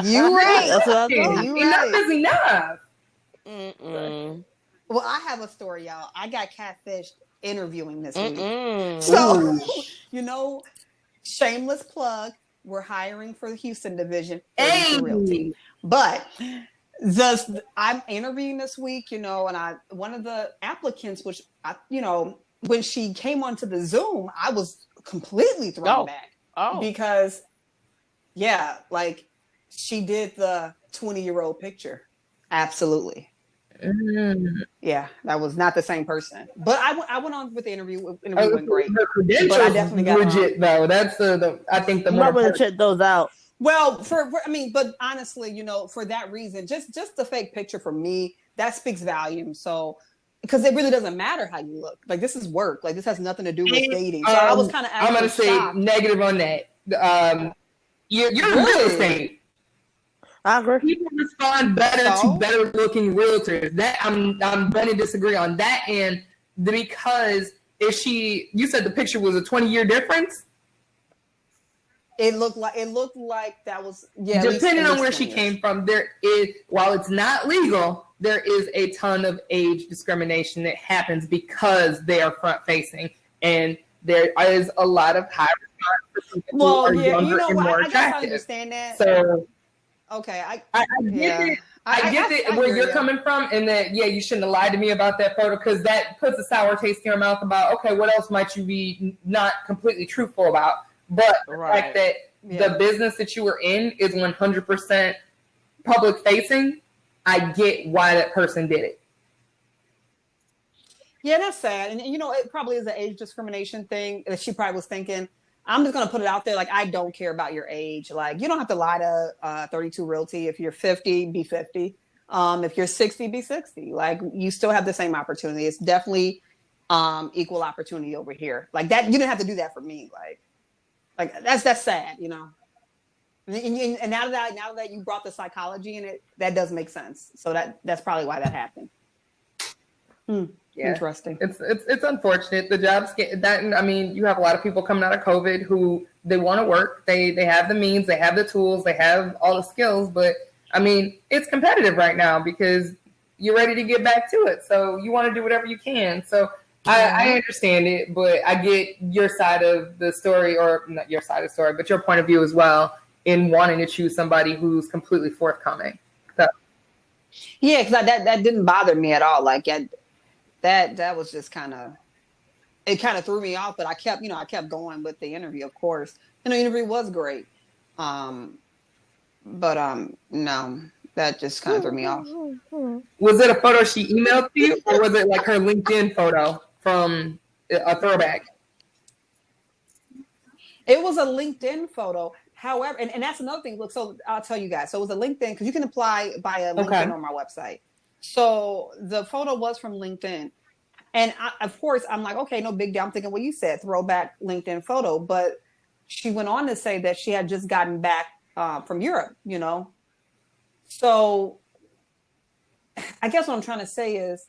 You right. That's what I You enough right. is enough. Well, I have a story, y'all. I got catfished interviewing this week. So, shameless plug. We're hiring for the Houston division. Realty. But I'm interviewing this week, and one of the applicants, which when she came onto the Zoom, I was completely thrown back. Because like she did the 20-year-old picture. Absolutely. Yeah, that was not the same person. But I went on with the interview. Interview went great. But I definitely got legit though. That's I think the more. I'm gonna check those out. Well, but honestly, for that reason, just the fake picture for me, that speaks volumes. So, because it really doesn't matter how you look. Like, this is work. Like, this has nothing to do with dating. So I was kind of. I'm gonna say negative on that. You're real estate. I agree. People respond better to better looking realtors. That I'm gonna disagree on that end because you said the picture was a 20-year difference. It looked like that was Depending on where she came from, while it's not legal, there is a ton of age discrimination that happens because they are front facing, and there is a lot of high response for people who are younger and more attractive. I guess I understand that. So okay, I get it. I get it where you're coming from, and that you shouldn't have lied to me about that photo because that puts a sour taste in your mouth about what else might you be not completely truthful about. But the fact that the business that you were in is 100% public facing, I get why that person did it. Yeah, that's sad. And you know, it probably is an age discrimination thing that she probably was thinking, I'm just gonna put it out there, like, I don't care about your age. Like, you don't have to lie to 32 Realty. If you're 50, be 50. If you're 60, be 60. Like, you still have the same opportunity. It's definitely equal opportunity over here. Like that, you didn't have to do that for me. Like that's sad, you know. And now that you brought the psychology in it, that does make sense. So that's probably why that happened. Yeah. Interesting. It's unfortunate. The jobs get that. I mean, you have a lot of people coming out of COVID who they want to work. They have the means, they have the tools, they have all the skills. But I mean, it's competitive right now because you're ready to get back to it. So you want to do whatever you can. So I understand it, but I get your side of the story, or not your side of the story, but your point of view as well in wanting to choose somebody who's completely forthcoming. So. Yeah, because that didn't bother me at all. Like that was just it kind of threw me off, but I kept going with the interview, of course. And the interview was great. But no, that just kind of threw me off. Was it a photo she emailed to you, or was it like her LinkedIn photo from a throwback? It was a LinkedIn photo. However, and that's another thing. Look, so I'll tell you guys. So it was a LinkedIn, because you can apply via LinkedIn on my website. So the photo was from LinkedIn. And of course, I'm like, okay, no big deal. I'm thinking, well, you said throwback LinkedIn photo. But she went on to say that she had just gotten back from Europe, you know. So I guess what I'm trying to say is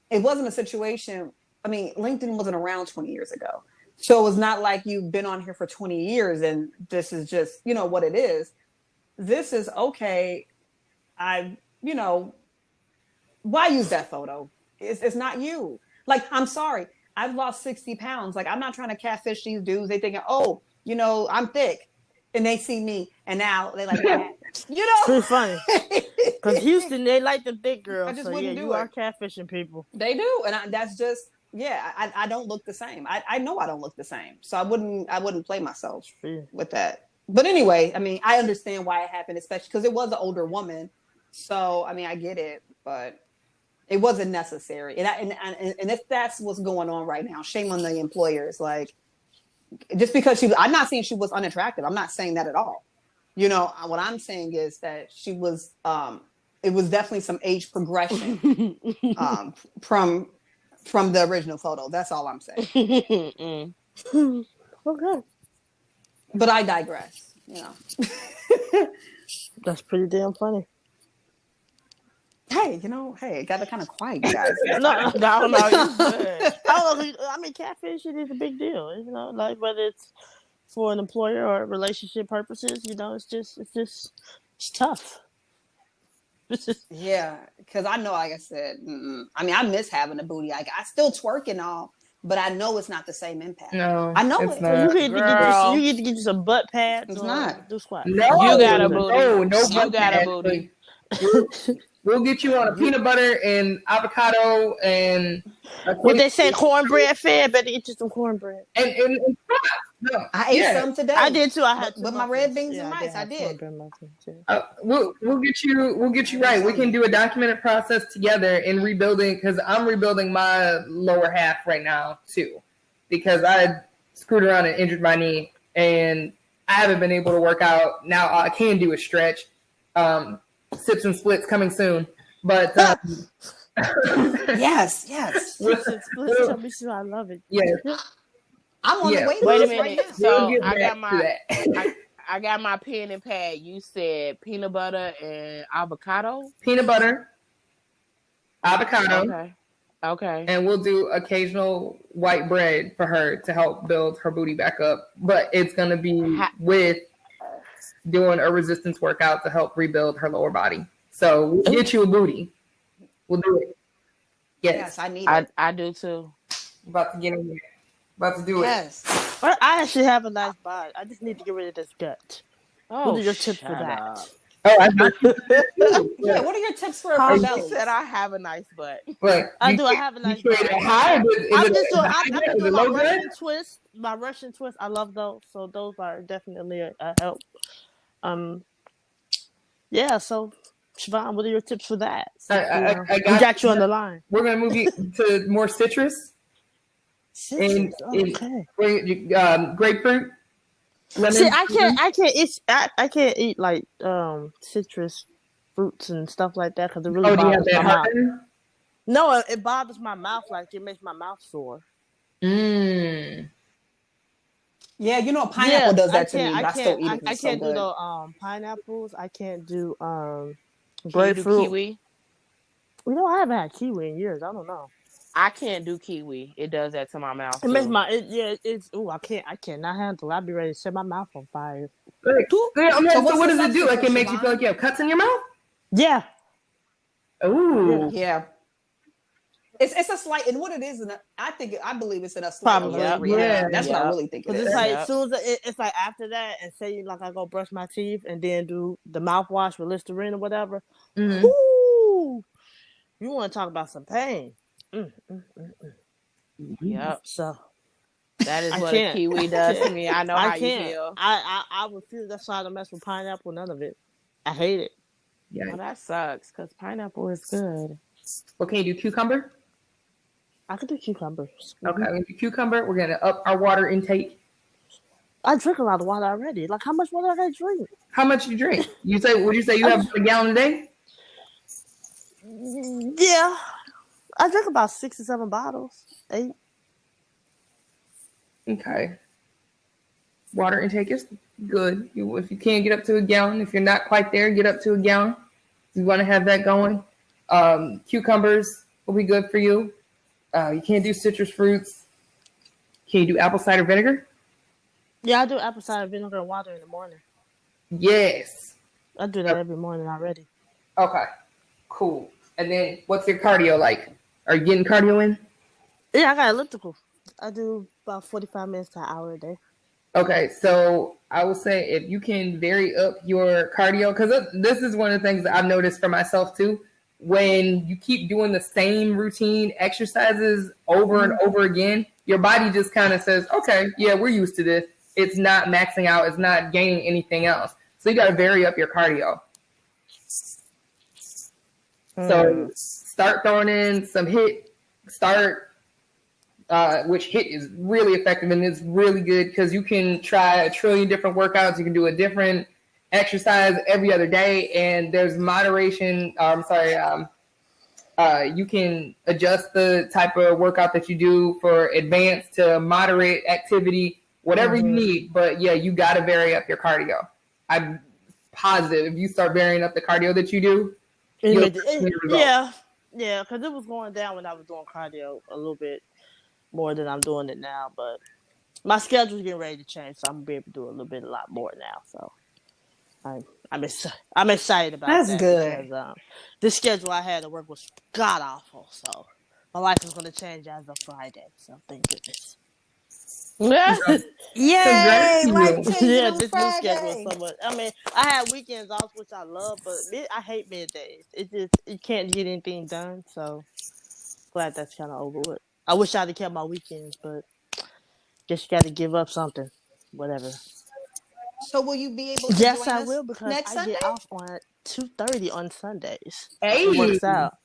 it wasn't a situation. I mean, LinkedIn wasn't around 20 years ago. So it was not like you've been on here for 20 years and this is just, you know, what it is. This is okay. Why use that photo? It's not you. Like, I'm sorry. I've lost 60 pounds. Like, I'm not trying to catfish these dudes. They thinking, oh, you know, I'm thick. And they see me. And now they're like, yeah. You know? It's pretty funny. Because Houston, they like the thick girls. I just so wouldn't yeah, do you it. are catfishing people. They do. And that's just, I don't look the same. I know I don't look the same. So I wouldn't play myself with that. But anyway, I mean, I understand why it happened, especially because it was an older woman. So, I mean, I get it, but it wasn't necessary. And if that's what's going on right now, shame on the employers. Like, just because I'm not saying she was unattractive. I'm not saying that at all. You know, what I'm saying is that she was, it was definitely some age progression from the original photo. That's all I'm saying. Okay. But I digress, you know. That's pretty damn funny. Hey, it got kind of quiet, you guys. No, you're good. I mean, catfishing is a big deal. You know, like whether it's for an employer or relationship purposes, you know, it's tough. Yeah, because I know, like I said, I mean, I miss having a booty. I still twerk and all, but I know it's not the same impact. No, I know it's it. not. You get to get you some butt pads. It's not. Do squats. No, you got a booty. No, you got a booty. We'll get you on a peanut butter and avocado and. What they say, cornbread fed. Better get you some cornbread. And no, I ate some today. I did too. I had with my red beans and rice. I did. We'll get you right. We can do a documented process together in rebuilding, because I'm rebuilding my lower half right now too, because I screwed around and injured my knee and I haven't been able to work out. Now I can do a stretch. Sips and splits coming soon, but yes. Sips and splits. Tell me so. I love it. Yeah. I'm on the wait a list minute. right now. So I got my pen and pad. You said peanut butter and avocado. Peanut butter, avocado. Okay. And we'll do occasional white bread for her to help build her booty back up. But it's gonna be with doing a resistance workout to help rebuild her lower body. So we'll get you a booty. We'll do it. Yes, I need it. I do too. About to get in there. About to do it. Yes. I actually have a nice body. I just need to get rid of this gut. What are your tips for that? Up. Oh, I do. Yeah, what are your tips for a She belly? said I have a nice butt. But I have a nice body. I'm doing my Russian twist. My Russian twist, I love those. So those are definitely a help. Yeah, so Siobhan, what are your tips for that? I we got you on the line. We're gonna move you to more citrus. Citrus. Okay. Grapefruit. Lemon. See, I can't eat like citrus fruits and stuff like that because it really bothers my mouth. No, it bothers my mouth. Like it makes my mouth sore. Yeah, you know, pineapple does that to me. But I still eat it. I can't do the pineapples. I can't do grapefruit. Kiwi. You know, I haven't had kiwi in years. I don't know. I can't do kiwi. It does that to my mouth. It makes it's I cannot handle it. I'd be ready to set my mouth on fire. So what does it do? Like it makes you feel like you have cuts in your mouth? Yeah. Ooh. Yeah. It's a slight, and what it is, and I believe it's in a slight reaction. That's what I really think it is. It's like as soon as it's like after that, and say like I go brush my teeth and then do the mouthwash with Listerine or whatever. Mm-hmm. Ooh, you want to talk about some pain? Yep. So that is what a kiwi does to me. I know how you feel. I refuse. That's why I don't mess with pineapple. None of it. I hate it. Yeah. Well, that sucks because pineapple is good. Well, can you do cucumber? I could do cucumbers. Okay, we're gonna do cucumber. We're gonna up our water intake. I drink a lot of water already. Like, how much water I gotta drink? How much do you drink? Would you say you have a gallon a day? Yeah, I drink about 6 or 7 bottles. 8. Okay. Water intake is good. If you can't get up to a gallon, if you're not quite there, get up to a gallon. You want to have that going. Cucumbers will be good for you. You can't do citrus fruits. Can you do apple cider vinegar? Yeah, I do apple cider vinegar and water in the morning. Yes. I do that every morning already. Okay. Cool. And then what's your cardio like? Are you getting cardio in? Yeah, I got elliptical. I do about 45 minutes to an hour a day. Okay, so I will say if you can vary up your cardio, because this is one of the things that I've noticed for myself too. When you keep doing the same routine exercises over and over again, your body just kind of says, okay, yeah, we're used to this. It's not maxing out. It's not gaining anything else. So you got to vary up your cardio. So start throwing in some HIIT. Which HIIT is really effective and it's really good because you can try a trillion different workouts. You can do a different exercise every other day, and there's moderation. You can adjust the type of workout that you do for advanced to moderate activity, whatever you need. But yeah, you got to vary up your cardio. I'm positive if you start varying up the cardio that you do, yeah, because it was going down when I was doing cardio a little bit more than I'm doing it now. But my schedule's getting ready to change, so I'm gonna be able to do a lot more now. So I'm excited about that. That's good. Because, this schedule I had to work was god awful, so my life is gonna change as of Friday. So thank goodness. Yay! Yeah, this new schedule is so much. I mean, I had weekends off, which I love, but I hate middays. You can't get anything done. So glad that's kind of over with. I wish I'd have kept my weekends, but guess you got to give up something, whatever. So will you be able to Yes, join I us will, because next Sunday? Get off on 2:30 on Sundays. Hey. It works out.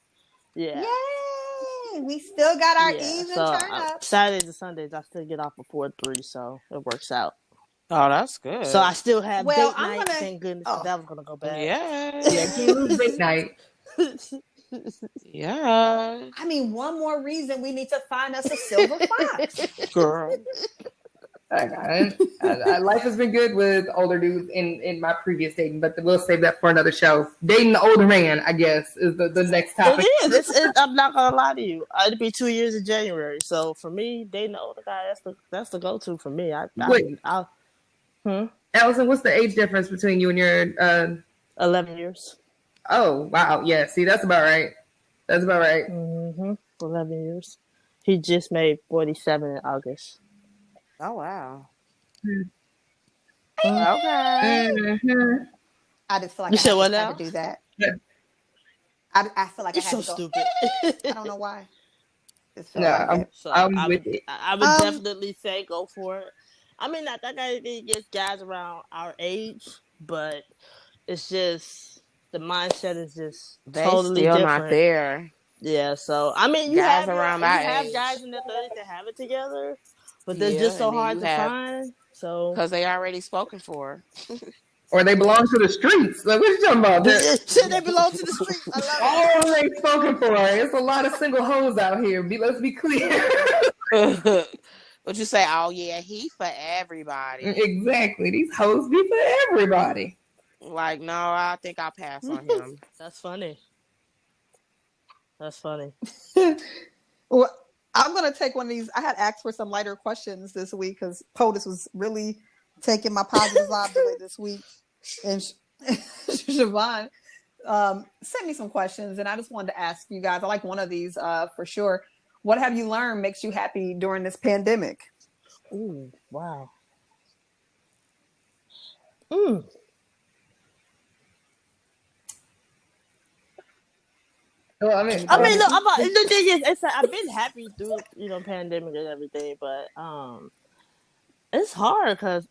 Yeah. Yay! We still got our even turn up. Saturdays and Sundays, I still get off before 3, so it works out. Oh, that's good. So I still have date night. Thank goodness that was gonna go bad. Yeah, date night. Yeah. I mean, one more reason we need to find us a silver fox. Girl. I got it. Life has been good with older dudes in my previous dating, but we'll save that for another show. Dating the older man, I guess, is the next topic. It is. I'm not gonna lie to you. It'll be 2 years in January. So for me, dating the older guy, that's the go-to for me. Allison, what's the age difference between you and your 11 years. Oh, wow. Yeah, see, that's about right. 11 years. He just made 47 in August. Oh, wow. Okay. I just feel like I had to do that. Yeah. I feel like You're I had so to go. stupid. I don't know why. I'm with it. I would definitely say go for it. I mean, not that guy gets guys around our age, but it's the mindset is just They totally still different. not there. Yeah, so I mean, you Guys have around my age. guys in their 30s that have it together, but they're just so and then hard you to have find. So because they already spoken for. Or they belong to the streets. Like, what you talking about? shit, they belong to the streets. I love it. All they spoken for. It's a lot of single hoes out here. Let's be clear. What you say? Oh yeah, he for everybody. Exactly. These hoes be for everybody. Like, no, I think I'll pass on him. That's funny. That's funny. Well, I'm gonna take one of these. I had asked for some lighter questions this week because POTUS was really taking my positive vibes away this week, and Siobhan sent me some questions, and I just wanted to ask you guys. I like one of these for sure. What have you learned makes you happy during this pandemic? Ooh, wow. Well, look, I've been happy through pandemic and everything, but it's hard because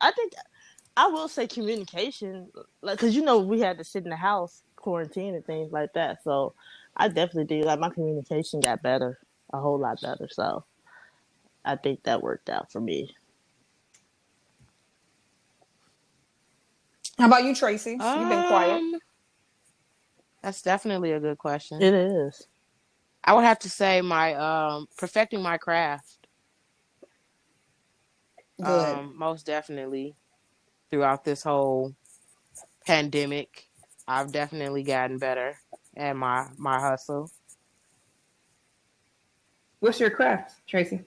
I will say communication, like because we had to sit in the house, quarantine and things like that. So I definitely do like my communication got better, a whole lot better. So I think that worked out for me. How about you, Tracey? You've been quiet. That's definitely a good question. It is. I would have to say my perfecting my craft. Good. Most definitely. Throughout this whole pandemic, I've definitely gotten better at my hustle. What's your craft, Tracey?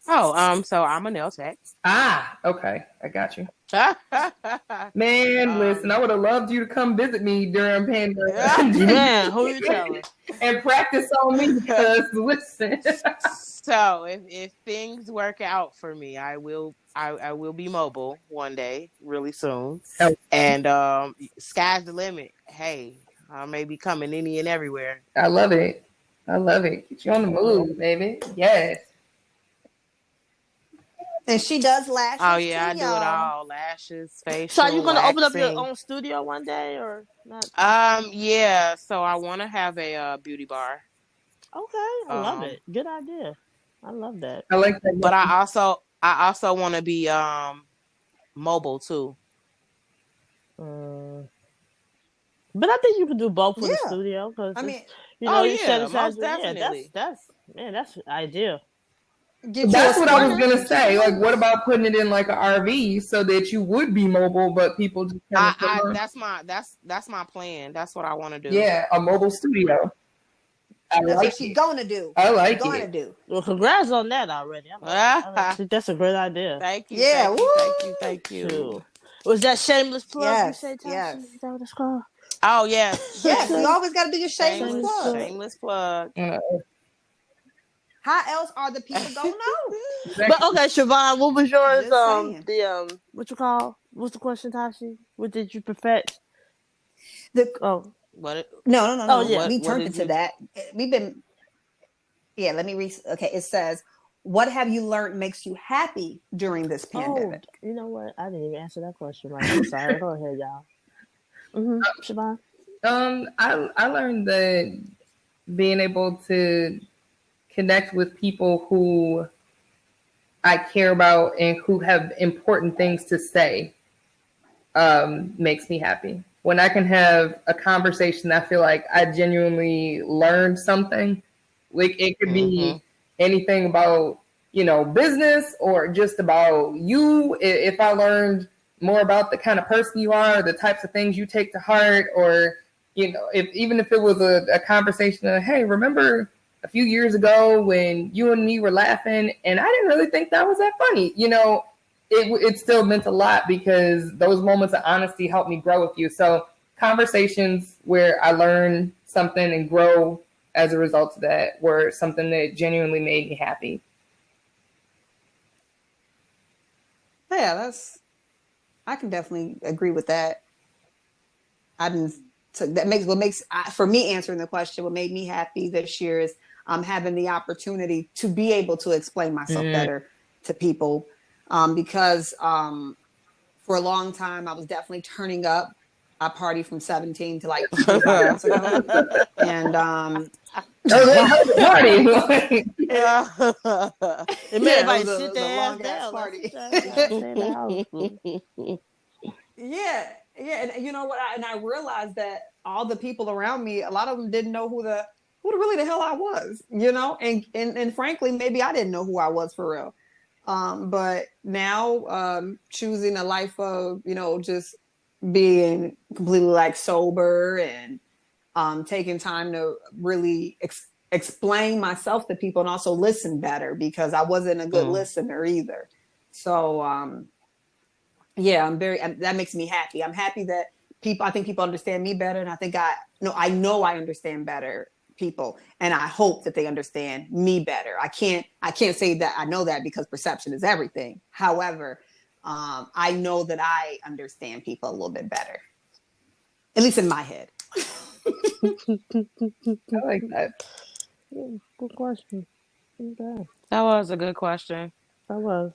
Oh, so I'm a nail tech. Ah, okay. I got you. Man, listen, I would have loved you to come visit me during pandemic. Man, who you telling? And practice on me because listen. So if things work out for me, I will be mobile one day, really soon. Okay. And sky's the limit. Hey, I may be coming any and everywhere. I love it. Get you on the move, baby. Yes. And she does lashes. Oh yeah, too, I do it all. Lashes, facial. So are you gonna open up waxing. your own studio one day or not? Yeah. So I want to have a beauty bar. Okay, I love it. Good idea. I love that. I like that. But I also want to be mobile too. But I think you can do both for the studio because you set aside. Definitely. That's ideal. That's what I was gonna say. Like, what about putting it in like an RV so that you would be mobile, but people just that's my plan. That's what I want to do. Yeah, a mobile studio. That's what she's going to do. I like going it. to do. Well, congrats on that already. I think that's a great idea. Thank you. Yeah. Thank you. Sure. Was that shameless plug? Yes. You said, yes. Is that what it's called? Oh yes. Yes. You always got to do your shameless plug. Shameless plug. How else are the people gonna know? But okay, Siobhan, what was yours? What you call? What's the question, Tashi? What did you perfect? No. Oh yeah, we turned into that. We've been. Yeah, let me read. Okay, it says, "What have you learned makes you happy during this pandemic?" You know what? I didn't even answer that question right. I'm sorry. Go ahead, y'all. Siobhan. I learned that being able to connect with people who I care about and who have important things to say makes me happy. When I can have a conversation, I feel like I genuinely learned something. Like it could be anything about, business or just about you. If I learned more about the kind of person you are, the types of things you take to heart, or, even if it was a conversation of, hey, remember a few years ago when you and me were laughing and I didn't really think that was that funny, it still meant a lot because those moments of honesty helped me grow with you. So conversations where I learn something and grow as a result of that were something that genuinely made me happy. Yeah, I can definitely agree with that. For me answering the question, what made me happy this year is having the opportunity to be able to explain myself better to people. Because for a long time, I was definitely turning up I partied from 17 to like 25 months ago. And party. It made everybody it sit was a their ass long ass down. party. Yeah, and you know what? I realized that all the people around me, a lot of them didn't know who really the hell I was, you know, and frankly, maybe I didn't know who I was for real. But now, choosing a life of, you know, just being completely like sober and taking time to really explain myself to people and also listen better because I wasn't a good listener either. So, yeah, that makes me happy. I'm happy that I think people understand me better. And I think I know I understand better people. And I hope that they understand me better. I can't say that I know that because perception is everything. However, I know that I understand people a little bit better, at least in my head. I like that. Good question. Okay. That was a good question. That was.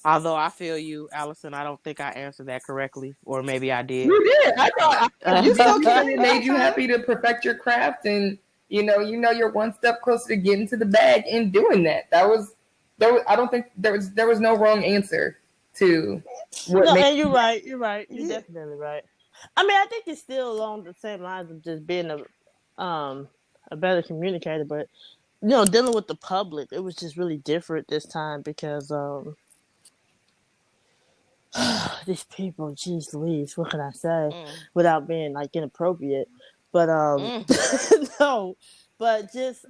Although I feel you, Allison, I don't think I answered that correctly, or maybe I did. You did. I thought You still can. it made you happy to perfect your craft, and you know you're one step closer to getting to the bag in doing that. I don't think there was no wrong answer to what. And you're right. You're definitely right. I mean, I think it's still along the same lines of just being a better communicator, but you know, dealing with the public, it was just really different this time because these people, geez Louise, what can I say without being like inappropriate? But no, but just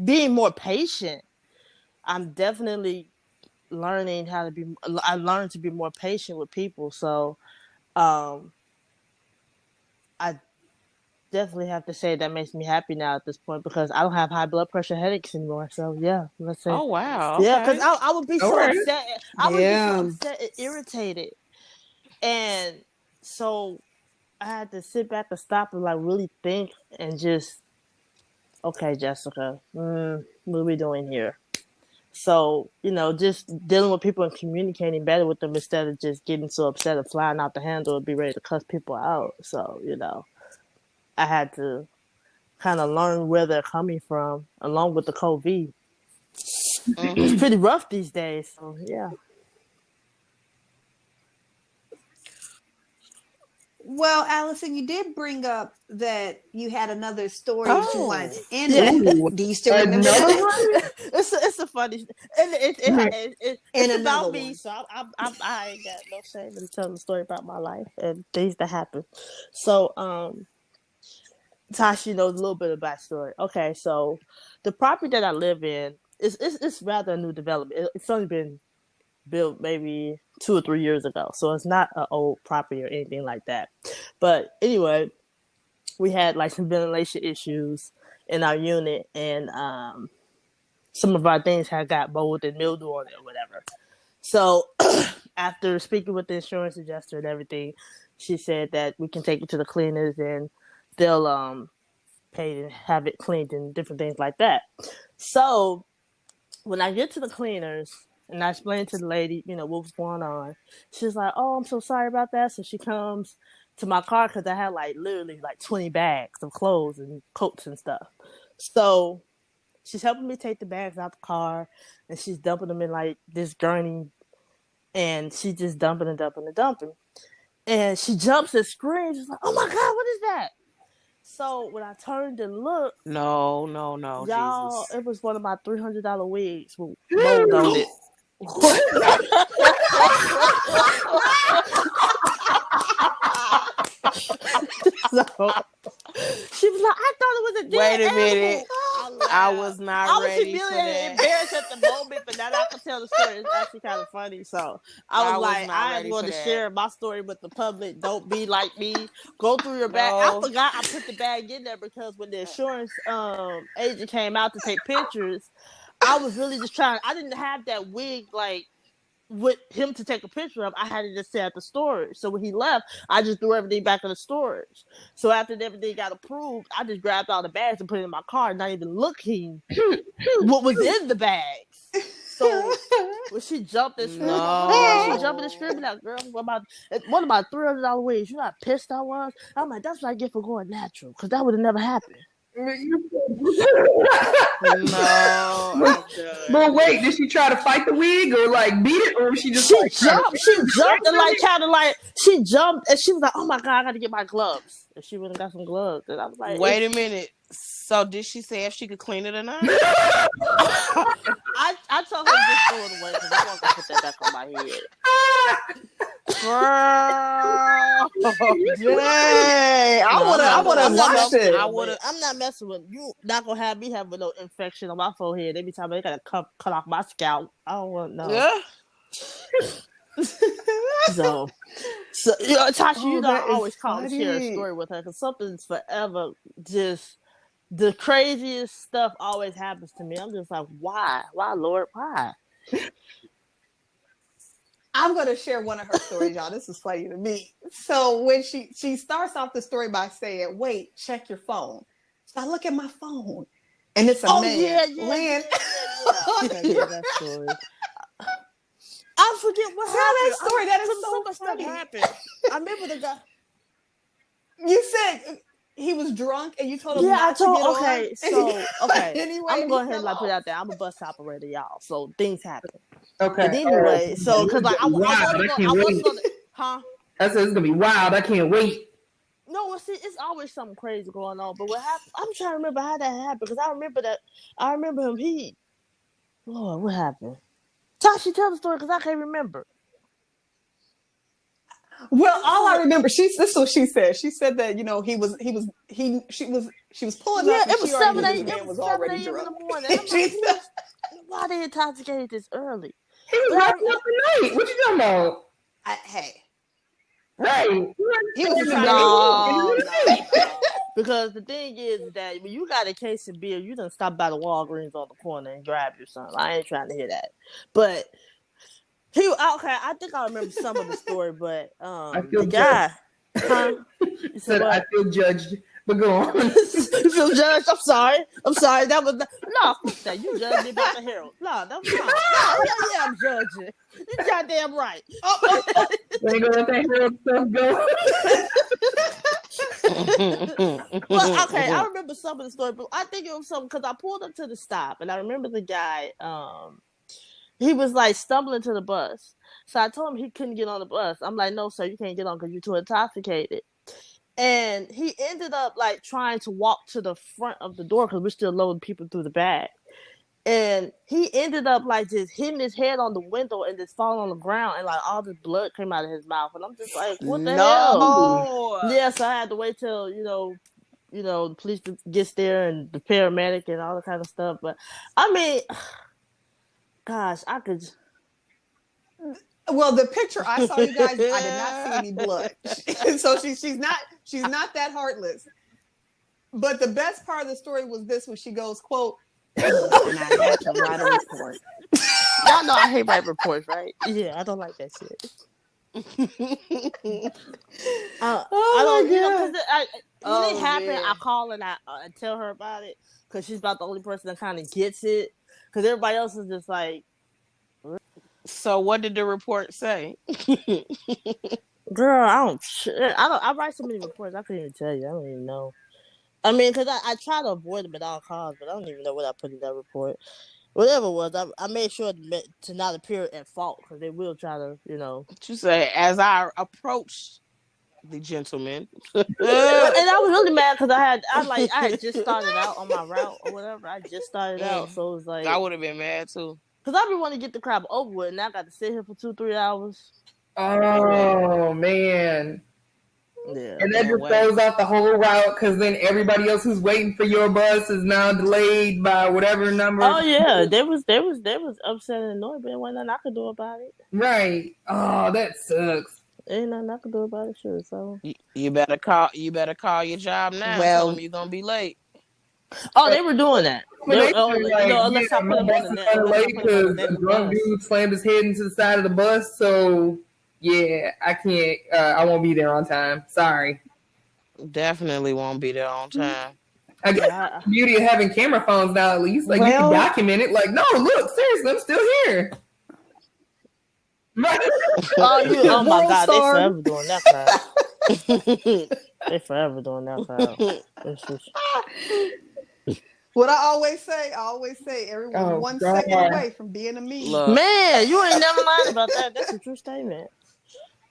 being more patient. I'm definitely learning how to be. I learned to be more patient with people, so I definitely have to say that makes me happy now at this point because I don't have high blood pressure headaches anymore. So yeah, let's say. Oh wow! Yeah, okay. because I would be so upset. I would be so upset and irritated, and so I had to sit back and stop and like really think and just, okay, Jessica, what are we doing here? So, you know, just dealing with people and communicating better with them instead of just getting so upset and flying out the handle and be ready to cuss people out. So, you know, I had to kind of learn where they're coming from along with the COVID. It's pretty rough these days. So, yeah. Well, Allison, you did bring up that you had another story that you wanted to end with. Do you still remember that? It's a funny, it's about me. One. So I ain't got no shame in telling the story about my life and things that happen. So, Tasha knows a little bit of backstory. Okay, so the property that I live in it's rather a new development. It's only been built maybe 2 or 3 years ago, so it's not an old property or anything like that. But anyway, we had like some ventilation issues in our unit, and some of our things had got mold and mildew on it or whatever. So after speaking with the insurance adjuster and everything, she said that we can take it to the cleaners and they'll pay to have it cleaned and different things like that. So when I get to the cleaners and I explained to the lady, you know, what was going on, she's like, "Oh, I'm so sorry about that." So she comes to my car because I had like literally like 20 bags of clothes and coats and stuff. So she's helping me take the bags out the car, and she's dumping them in like this gurney, and she's just dumping. And she jumps and screams. She's like, "Oh my God, what is that?" So when I turned and looked, no, y'all, Jesus. It was one of my $300 wigs with mold on it. So she was like, "I thought it was a dead Wait a animal." minute. I was not ready for that. I was humiliated and embarrassed at the moment, but now I can tell the story. It's actually kind of funny. So I was like, I am going to share my story with the public. Don't be like me. Go through your bag. I forgot I put the bag in there because when the insurance agent came out to take pictures, I was really just trying. I didn't have that wig like with him to take a picture of. I had to just sit at the storage. So when he left, I just threw everything back in the storage. So after everything got approved, I just grabbed all the bags and put it in my car, not even looking what was in the bags. So when she jumped and screamed, she jumped and screamed like, "Girl, what about $300 wigs? You know how pissed I was." I'm like, "That's what I get for going natural, because that would have never happened." No. But wait, did she try to fight the wig or like beat it, or was she just jumped? She jumped and like kind of like she jumped and she was like, "Oh my God, I got to get my gloves." And she went and got some gloves, and I was like, "Wait a minute." So did she say if she could clean it or not? I told her to just throw it away because I wasn't gonna put that back on my head. Dang, I would have watched it. I'm not messing with you. Not gonna have me have a little infection on my forehead every time they gotta cut off my scalp. I don't want no. Yeah. So you know, Tasha, you know, I always call and share a story with her because something's forever just. The craziest stuff always happens to me. I'm just like, why? Why, Lord? Why? I'm going to share one of her stories, y'all. This is funny to me. So when she starts off the story by saying, "Wait, check your phone." So I look at my phone, and it's a man laying. Yeah, that story. I forget what happened. That story. That is so much funny. stuff happened. I remember the guy. You said he was drunk, and you told him not to get okay, on. So okay. Anyway, I'm gonna go ahead and like put it out there. I'm a bus operator, y'all. So things happen. Okay. But anyway, so because like I wasn't gonna, huh? I said it's gonna be wild. I can't wait. No, see, it's always something crazy going on. But what happened? I'm trying to remember how that happened because I remember him. Lord, what happened? Tasha, tell the story because I can't remember. Well, all I remember, this is what she said. She said that, you know, she was pulling up and it was she already 7 knew this man was already drunk. in the morning. Like, why they intoxicated this early? He was wrapping up the night. What you talking about? Right. He was no. Because the thing is that when you got a case of beer, you done stop by the Walgreens on the corner and grab you something. I ain't trying to hear that. But I think I remember some of the story, but the guy said I feel judged. But go on. You feel judged? I'm sorry. That was no, fuck that. You judged me about the Herald. No, that was yeah, I'm judging. You goddamn right. They gonna let that Herald stuff go. Well, okay, I remember some of the story, but I think it was something because I pulled up to the stop and I remember the guy. He was like stumbling to the bus, so I told him he couldn't get on the bus. I'm like, "No, sir, you can't get on because you're too intoxicated." And he ended up like trying to walk to the front of the door because we're still loading people through the back. And he ended up like just hitting his head on the window and just falling on the ground, and like all this blood came out of his mouth. And I'm just like, what the hell? Yeah, so I had to wait till the police gets there and the paramedic and all that kind of stuff. But I mean, gosh, I could. Well, the picture I saw, you guys, I did not see any blood. So she's not that heartless. But the best part of the story was this when she goes, quote, "And I had to write a report." Y'all know I hate writing reports, right? Yeah, I don't like that shit. I don't, when it happened, I call and I tell her about it because she's about the only person that kind of gets it. Because everybody else is just like. So what did the report say? Girl, I write so many reports I couldn't even tell you. I don't even know. I mean, because I try to avoid them at all costs, but I don't even know what I put in that report. Whatever it was, I made sure to not appear at fault because they will try to, What you say, as I approached the gentleman. And I was really mad because I had just started out on my route or whatever. I just started out, so it was like. I would have been mad too. Because I be wanting to get the crap over with, and I got to sit here for 2-3 hours. Oh, man. Yeah. And that just throws out the whole route because then everybody else who's waiting for your bus is now delayed by whatever number. Oh, yeah. They was upset and annoyed, but there wasn't nothing I could do about it. Right. Oh, that sucks. Ain't nothing I could do about it, sure. So you better call your job now. Tell them you're gonna be late. Oh, they were doing that. Unless I put them on the late because the drunk dude slammed his head into the side of the bus. So yeah, I can't. I won't be there on time. Sorry. Definitely won't be there on time. I guess the beauty of having camera phones now, at least. Like, you can document it. Like, no, look, seriously, I'm still here. Oh my God, they forever doing that crap. They forever doing that crap. What I always say, everyone's one second away from being a meme. Man, you ain't never lied about that. That's a true statement.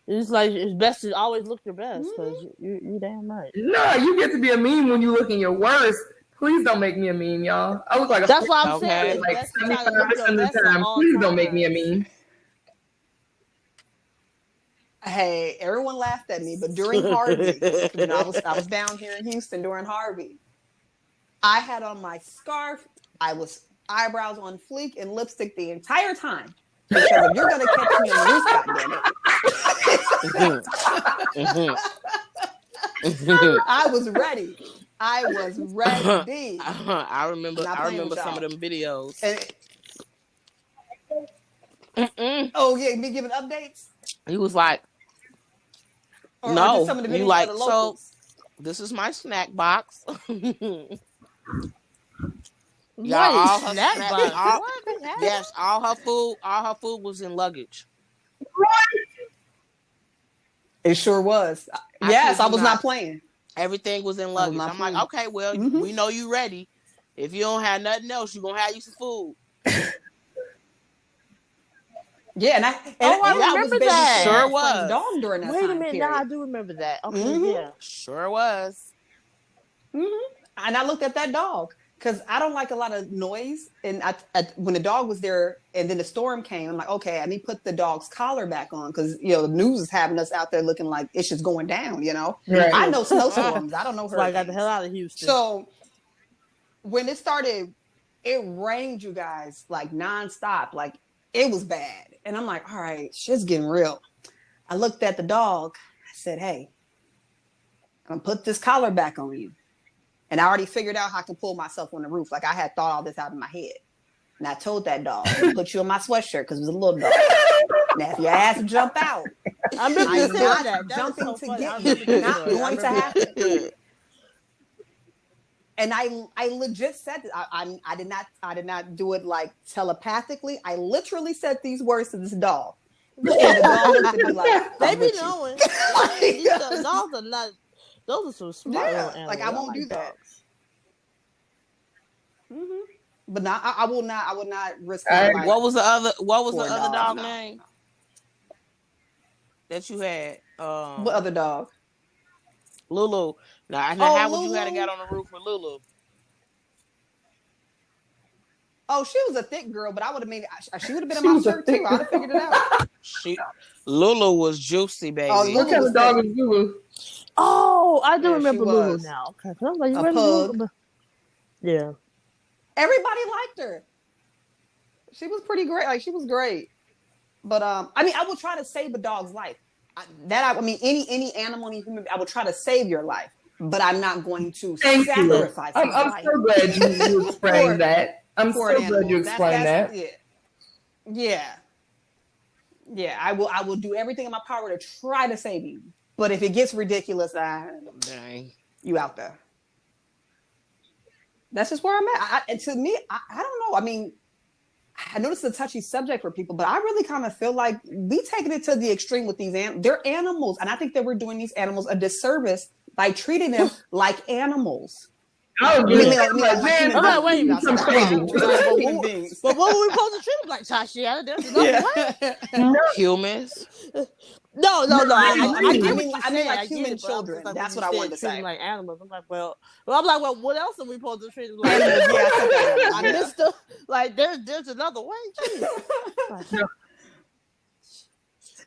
It's like it's best to always look your best because you damn right. No, you get to be a meme when you looking your worst. Please don't make me a meme, y'all. I look like that's what I'm saying. Like 75% of the time. Please don't make me a meme. Hey, everyone laughed at me, but during Harvey, I was down here in Houston during Harvey. I had on my scarf. I was eyebrows on fleek and lipstick the entire time. Because if you're gonna catch me on the roof, goddammit. I was ready. I remember some of them videos. Oh yeah, me giving updates. He was like, or "No, some of the you like so. This is my snack box." Y'all, all her snack box. Yes, all her food was in luggage. It sure was. Yes, I was not playing. Everything was in luggage. I'm like, okay, well, we know you ready. If you don't have nothing else, you're gonna have you some food. Yeah, I remember that. Sure was. Dog during that Wait a minute, now I do remember that. Okay, yeah, sure was. And I looked at that dog because I don't like a lot of noise. And when the dog was there, and then the storm came, I'm like, okay, I need to put the dog's collar back on because the news is having us out there looking like it's just going down. Right. I know snowstorms. I don't know her. So I got the hell out of Houston. So when it started, it rained, you guys, like nonstop. Like it was bad. And I'm like, all right, shit's getting real. I looked at the dog. I said, hey, I'm going to put this collar back on you. And I already figured out how I can pull myself on the roof. Like I had thought all this out in my head. And I told that dog, I'm gonna put you in my sweatshirt because it was a little dog. Now, if your ass jump out, I'm not jumping so to funny. get you. Not going to happen. And I legit said this. I did not do it like telepathically. I literally said these words to this dog. And the dog looked at me like, they be knowing. Dogs are not. Those are some smart little animals. Like I won't do that. But now I will not risk. What was the other dog name that you had? What other dog? Lulu. Now how would you have got on the roof with Lulu? Oh, she was a thick girl, but I would have made she would have been in my shirt too. I would have figured it out. Lulu was juicy, baby. Oh, what kind of dog is Lulu? Oh, I do remember Lulu now. Okay, I was like, you remember Lulu? Yeah. Everybody liked her. She was pretty great. Like she was great. But I mean, I would try to save a dog's life. Any animal, any human, I would try to save your life. But I'm not going to sacrifice. I'm so glad you explained that. I'm so glad you explained that. Yeah. I will do everything in my power to try to save you. But if it gets ridiculous, you out there. That's just where I'm at. To me, I don't know. I mean, I know this is a touchy subject for people, but I really kind of feel like we taking it to the extreme with these animals. They're animals. And I think that we're doing these animals a disservice by treating them like animals. Oh, wait a minute. But what were we supposed to treat them like, Tasha? There's another way. Humans. No. I mean like human children. That's what I wanted to say. Like animals. I'm like, well, what else are we supposed to treat them like? I missed them. Like, there's another way.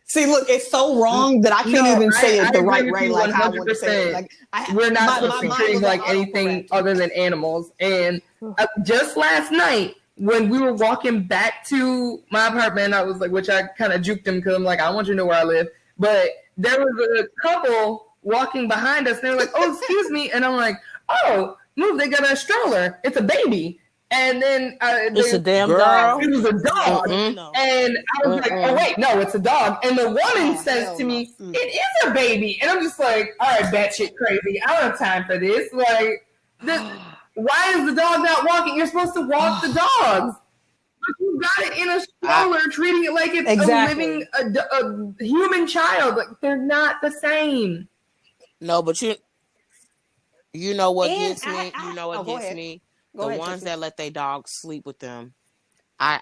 See, look, it's so wrong that I can't even say it the right way. Like how I want to say it. Like we're not supposed to treat like anything other than animals. And just last night, when we were walking back to my apartment, I was like, which I kind of juked him because I'm like, I want you to know where I live. But there was a couple walking behind us. And they were like, oh, excuse me. And I'm like, oh, move, they got a stroller. It's a baby. And then it's a damn dog. It was a dog. And I was like, oh, wait, no, it's a dog. And the woman says to me, it is a baby. And I'm just like, all right, batshit crazy. I don't have time for this. Like, Why is the dog not walking? You're supposed to walk the dogs. But you got it in a stroller, treating it like it's a human child. Like, they're not the same. No, but you know what gets me? You know what gets me? The ones that let their dogs sleep with them. I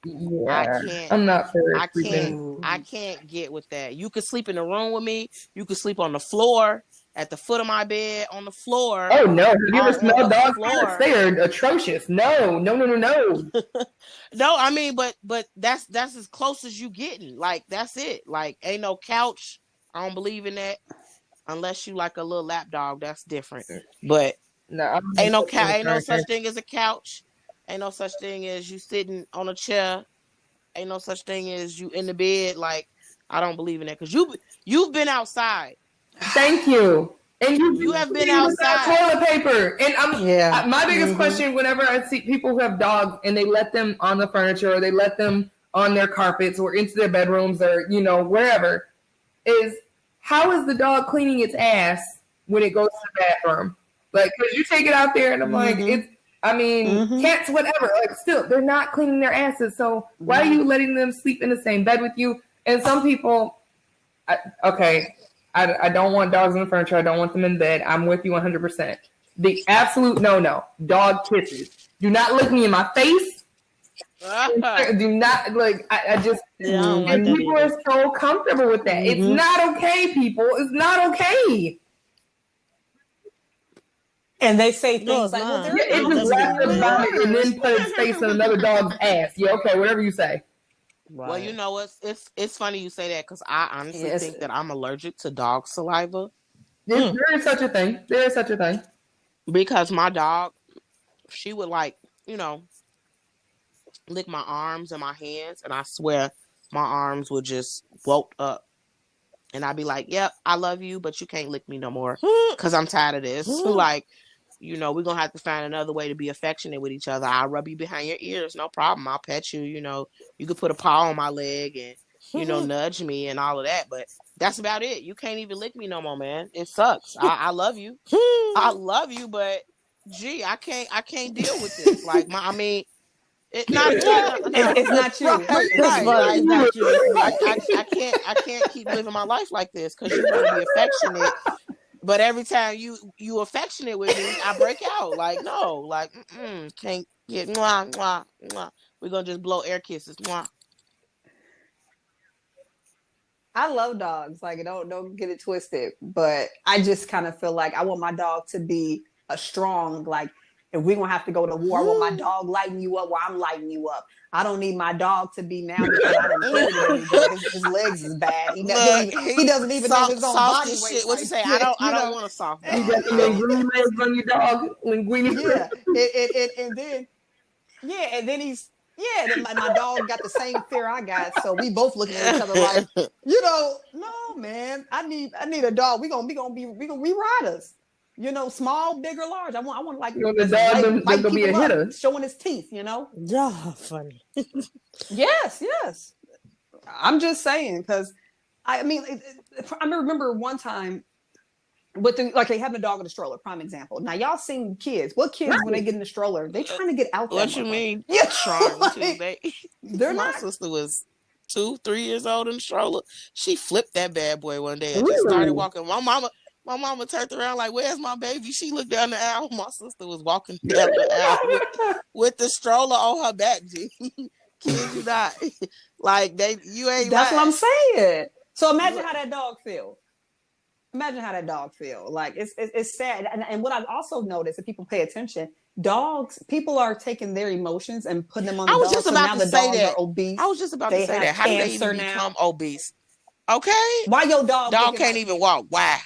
can't. I'm not for I can't get with that. You could sleep in the room with me. You could sleep on the floor, at the foot of my bed, on the floor. Oh no! Have you ever smelled dog farts? They are atrocious. No. No, I mean, but that's as close as you getting. Like, that's it. Like, ain't no couch. I don't believe in that. Unless you like a little lap dog, that's different. But no, ain't no such thing as a couch. Ain't no such thing as you sitting on a chair. Ain't no such thing as you in the bed. Like, I don't believe in that, because you've been outside. Thank you. And you have been outside. Toilet paper. And my biggest question whenever I see people who have dogs and they let them on the furniture, or they let them on their carpets, or into their bedrooms, or wherever, is how is the dog cleaning its ass when it goes to the bathroom? Like, because you take it out there, and I'm like, cats, whatever. Like, still, they're not cleaning their asses. So why are you letting them sleep in the same bed with you? And some people, I don't want dogs on the furniture. I don't want them in bed. I'm with you 100%. The absolute no. Dog kisses. Do not look me in my face. Do not, like, I just, and people are so comfortable with that. It's not okay, people. It's not okay. And they say things like, well, it just wraps it and then put its face on another dog's ass. Yeah, okay, whatever you say. Right. Well, you know, it's funny you say that, because I honestly think that I'm allergic to dog saliva. There is such a thing. There is such a thing. Because my dog, she would, like, lick my arms and my hands, and I swear my arms would just bloat up. And I'd be like, yep, I love you, but you can't lick me no more, because I'm tired of this. Like, we're going to have to find another way to be affectionate with each other. I'll rub you behind your ears. No problem. I'll pet you. You could put a paw on my leg and, nudge me and all of that. But that's about it. You can't even lick me no more, man. It sucks. I love you. I love you, but gee, I can't deal with this. Like, it's not you. It's not you. Right. It's not you. I can't keep living my life like this, because you want to be affectionate. But every time you affectionate with me, I break out. Like, no, like, can't get mwah, mwah, mwah. We're going to just blow air kisses. Mwah. I love dogs. Like, don't get it twisted. But I just kind of feel like I want my dog to be a strong, like, if we're going to have to go to war, I want my dog lighting you up while I'm lighting you up. I don't need my dog to be now because I didn't trigger him. His legs is bad. He doesn't even know his own body weight. Shit. What you say? I don't want a soft dog. You got the linguini legs on your dog. Linguini. Yeah. And then my dog got the same fear I got. So we both looking at each other like, no, man, I need a dog. We gonna be riders. Small, big, or large. I want like the dog gonna be a hitter, showing his teeth. Yeah, funny. Yes. I'm just saying, because I remember one time with they having a dog in a stroller. Prime example. Now y'all seen kids. What kids when they get in the stroller? They trying to get out. What you mean? Yeah, trying to. They're my not. sister was 2-3 years old in the stroller. She flipped that bad boy one day and just started walking. My mama turned around like, where's my baby? She looked down the aisle. My sister was walking down the aisle with the stroller on her back, G. Kid you not. Like, you ain't That's right. what I'm saying. So imagine how that dog feel. Like, it's sad. And what I've also noticed, if people pay attention, people are taking their emotions and putting them on the dog. I was just about to say that. Are obese. I was just about to say that. How do they even become obese? Okay. Why your dog can't even walk? Why?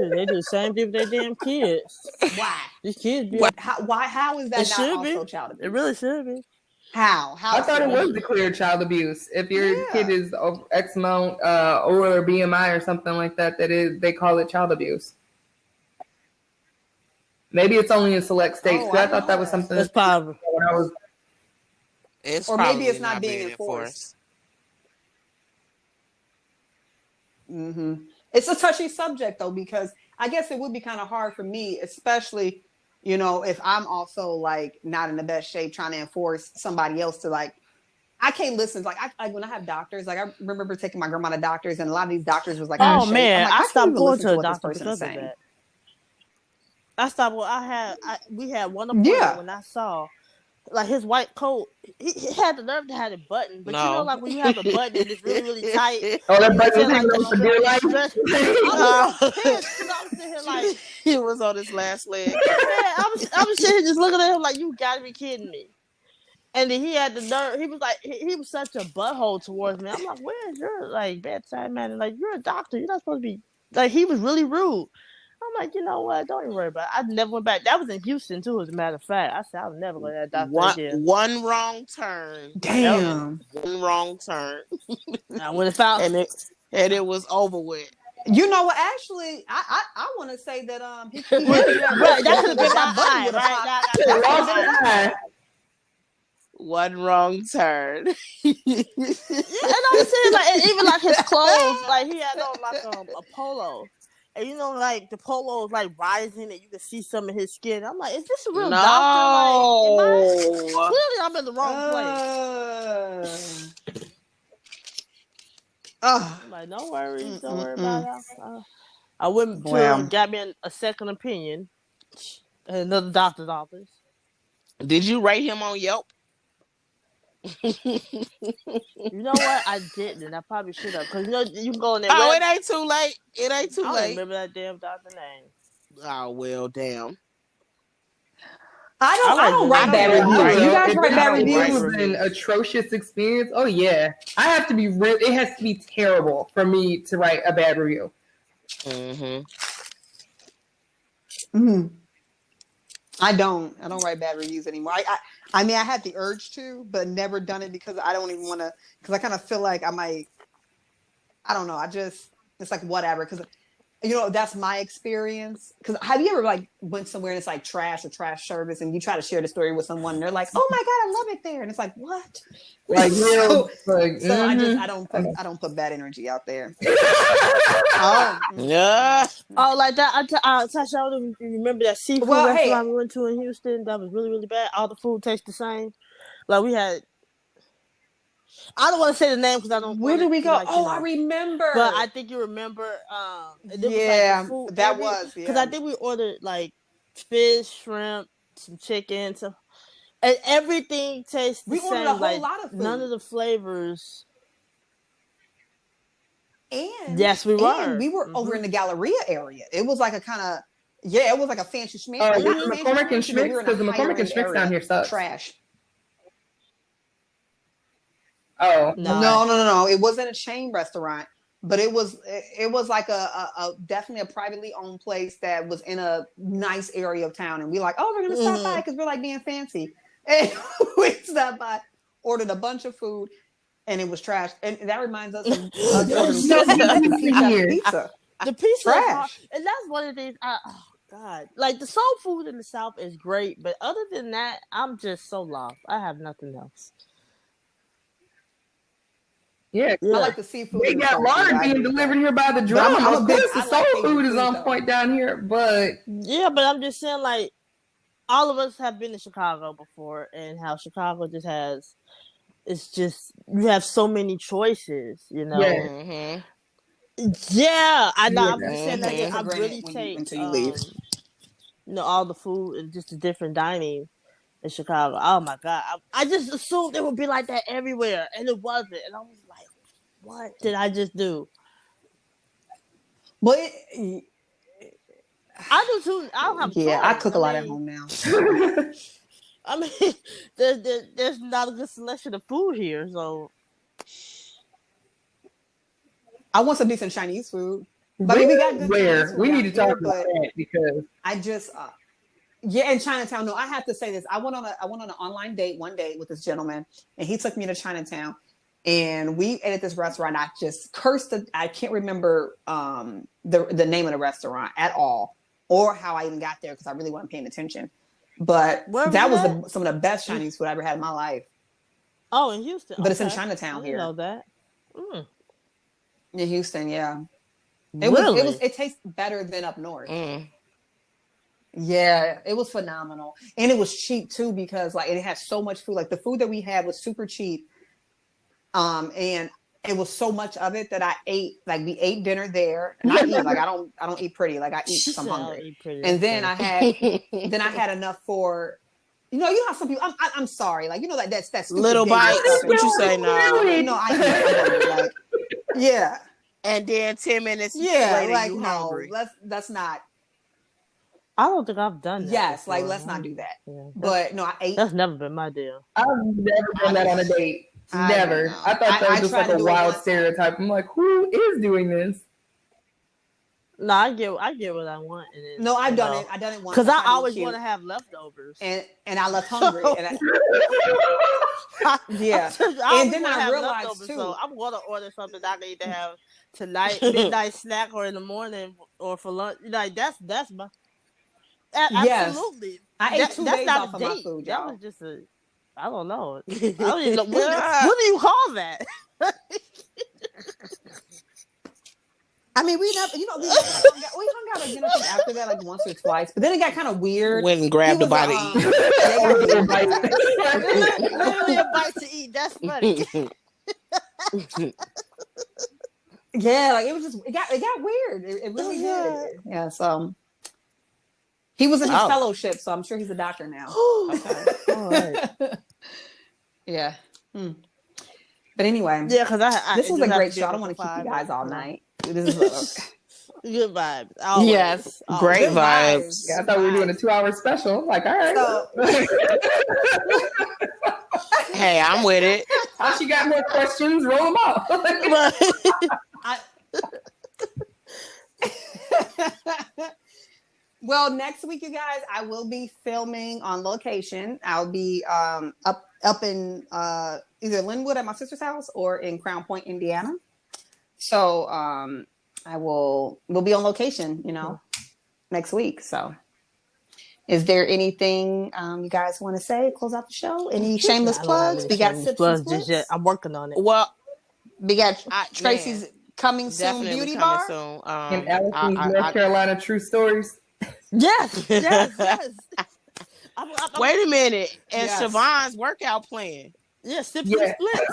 Shit, they do the same thing with their damn kids. Why? These kids be how is that not also child abuse? It really should be. How? I thought it was declared child abuse. If your kid is of X amount or BMI or something like that, they call it child abuse. Maybe it's only in select states. I thought that was something. That's probably. Or maybe it's not being enforced. It's a touchy subject, though, because I guess it would be kind of hard for me, especially You know, if I'm also like not in the best shape, trying to enforce somebody else to like, I can't listen. Like, I when I have doctors, like I remember taking my grandma to doctors, and a lot of these doctors was like out of shape. I'm like, I I can't stopped even going listen to to the what this doctor person is because of saying. that. I stopped. Well, we had one appointment Yeah. when I saw, like, his white coat. He had the nerve to have it buttoned, but you know, like when you have the button and it's really, really tight. Oh, that You button was feel hanging like on for dear life. I was so pissed because I was sitting here like he was on his last leg. Man, I was sitting here just looking at him like, you gotta be kidding me. And then he had the nerve. He was like, he was such a butthole towards me. I'm like, where's your like bedside manner? Like, you're a doctor. You're not supposed to be. Like, he was really rude. I'm like, you know what? Don't even worry about it. I never went back. That was in Houston too, as a matter of fact. I said, I'll never go to that doctor again. One wrong turn. Damn. One wrong turn. I would have found and it was over with. You know what? Actually, I want to say that he right. That could have been my eye. Right. One wrong turn. Yeah, and I was saying like, and even like his clothes, like he had on like a polo, and you know, like the polo is like rising, and you can see some of his skin. I'm like, is this a real doctor? Like, clearly I'm in the wrong place. I'm like, no worries, don't worry about it. I went to got me a second opinion at another doctor's office. Did you rate him on Yelp? You know what? I didn't. I probably should have, because you know you can go in there. Oh, it ain't too late. It ain't too late. I don't remember that damn doctor's name. Oh well, damn. I don't write bad reviews. You guys write bad reviews? An atrocious experience. Oh yeah, I have to be real. It has to be terrible for me to write a bad review. I don't write bad reviews anymore. I mean, I had the urge to, but never done it because I don't even want to. Because I kind of feel like I might. I don't know. It's like whatever. Because you know, that's my experience. Because have you ever like went somewhere and it's like trash or trash service, and you try to share the story with someone, and they're like, "Oh my god, I love it there," and it's like, "What?" Like real. I don't put bad energy out there. Yeah. Oh, like that. Tasha, I don't remember that seafood restaurant we went to in Houston. That was really, really bad. All the food tastes the same. Like we had. I don't want to say the name because I don't. Where did we go? Like, I remember. But I think you remember. Yeah, was like that was because I think we ordered like fish, shrimp, some chicken, and everything tastes the same. We ordered a whole lot of food. None of the flavors. And yes, we were. And we were over in the Galleria area. It was like a kind of it was like a fancy schmancy. McCormick and Schmick's, because the McCormick and Schmick's down here sucks. Trash. Oh no! It wasn't a chain restaurant, but it was like a definitely a privately owned place that was in a nice area of town, and we like, we're gonna stop by because we're like being fancy, and we stopped by, ordered a bunch of food, and it was trash. And that reminds us of pizza. The pizza trash, and that's one of the things. Oh God, like the soul food in the South is great, but other than that, I'm just so lost. I have nothing else. Yeah. I like the seafood. We got lard being delivered here by the drum. Of course, the soul food is on point down here, but I'm just saying, like, all of us have been to Chicago before, and how Chicago just has. It's just you have so many choices, you know. Yeah, I know. I'm just saying that I really take until you leave. You know, all the food and just the different dining in Chicago. Oh my God, I just assumed it would be like that everywhere, and it wasn't. And I was like, "What did I just do?" But I do too. I don't have. Yeah, I cook a lot at home now. I mean, there's not a good selection of food here, so. I want some decent Chinese food. But we got good Chinese food. We need to talk about that because I just in Chinatown. No, I have to say this. I went on an online date one day with this gentleman, and he took me to Chinatown, and we ate at this restaurant. I just cursed I can't remember the name of the restaurant at all, or how I even got there because I really wasn't paying attention. But that was some of the best Chinese food I ever had in my life. Oh, in Houston. But it's in Chinatown here. I know that. In Houston, yeah. It tastes better than up north. Yeah, it was phenomenal. And it was cheap too, because like it had so much food. Like the food that we had was super cheap. And it was so much of it that I ate. Like we ate dinner there, and I eat like I don't eat pretty. Like I eat She 'cause I'm said, "I'll hungry. eat pretty." And then Okay. I had enough for, you know how some people. I'm sorry, like like that's stupid Little dinner bites. stuff. What you say now? I eat. I'm hungry. Like, yeah, And then 10 minutes yeah. later, Like you no, hungry. that's not. I don't think I've done that. Yes, before. like let's not do that. Yeah, but no, I ate. That's never been my deal. I've never done that on a date. Never. I thought that was just like a wild stereotype. I'm like, who is doing this? No, I get what I want. And then, no, I've done it. I done it once. Because I always want to have leftovers. And I left hungry. Yeah. And then I realized too. So I'm going to order something I need to have tonight, midnight snack, or in the morning, or for lunch. Like that's my. Absolutely. Yes. I ate 2 days off of my food, y'all. That was just a. I don't know. I don't even know what do you call that? I mean, we never, we hung out again, I think, after that, like once or twice. But then it got kind of weird. Went and grabbed a bite to eat. Literally a bite to eat. That's funny. Yeah, like it got weird. It really did. Yeah. So he was in his fellowship, so I'm sure he's a doctor now. Okay. All right. Yeah. But anyway, yeah, because this was a great show. I don't want to keep you guys all night. This is good vibes. Always. Yes, great vibes. Yeah, I thought we were doing a 2-hour special. I'm like, all right. Hey, I'm with it. How she got more questions? Roll them out. Well, next week, you guys, I will be filming on location. I'll be up in either Linwood at my sister's house or in Crown Point, Indiana. So we'll be on location, next week. So is there anything you guys want to say? Close out the show? Any shameless plugs? We got Sips and Splits. I'm working on it. Well, we got Tracey's coming soon beauty bar. Soon. And Allison's North Carolina True Stories. Yes. Wait a minute. And Siobhan's workout plan. Yeah, Sips and Splits.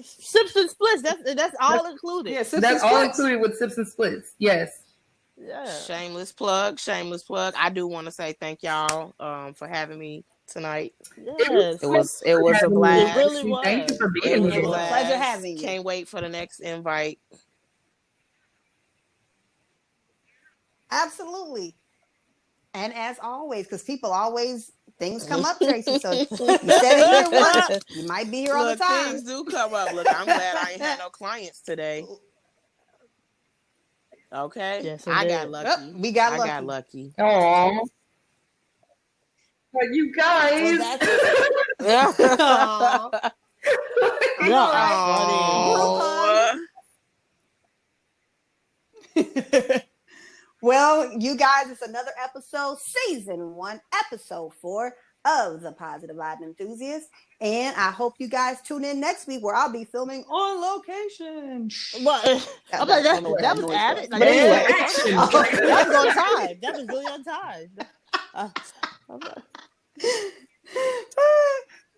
Sips and Splits. That's all included. Yeah, that's all included with Sips and Splits. Yes. Yeah. Shameless plug. I do want to say thank y'all for having me tonight. Yes. It was a blast. It really was. Thank you for being here. It was a pleasure having you. Can't wait for the next invite. Absolutely. And as always, because things come up, Tracey. So you said it here once. You might be here all the time. Things do come up. Look, I'm glad I ain't had no clients today. Okay. Yes, I got lucky. Oh, we got lucky. I got lucky. Aww. But you guys. Well, you guys, it's another episode, season 1, episode 4 of the Positive Vibe Enthusiast. And I hope you guys tune in next week where I'll be filming on location. What? That was added. Like, anyway. That was on time. That was really on time.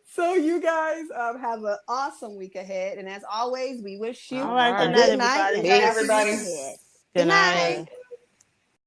So you guys have an awesome week ahead. And as always, we wish you all right, a good night. Hey, everybody. Good night.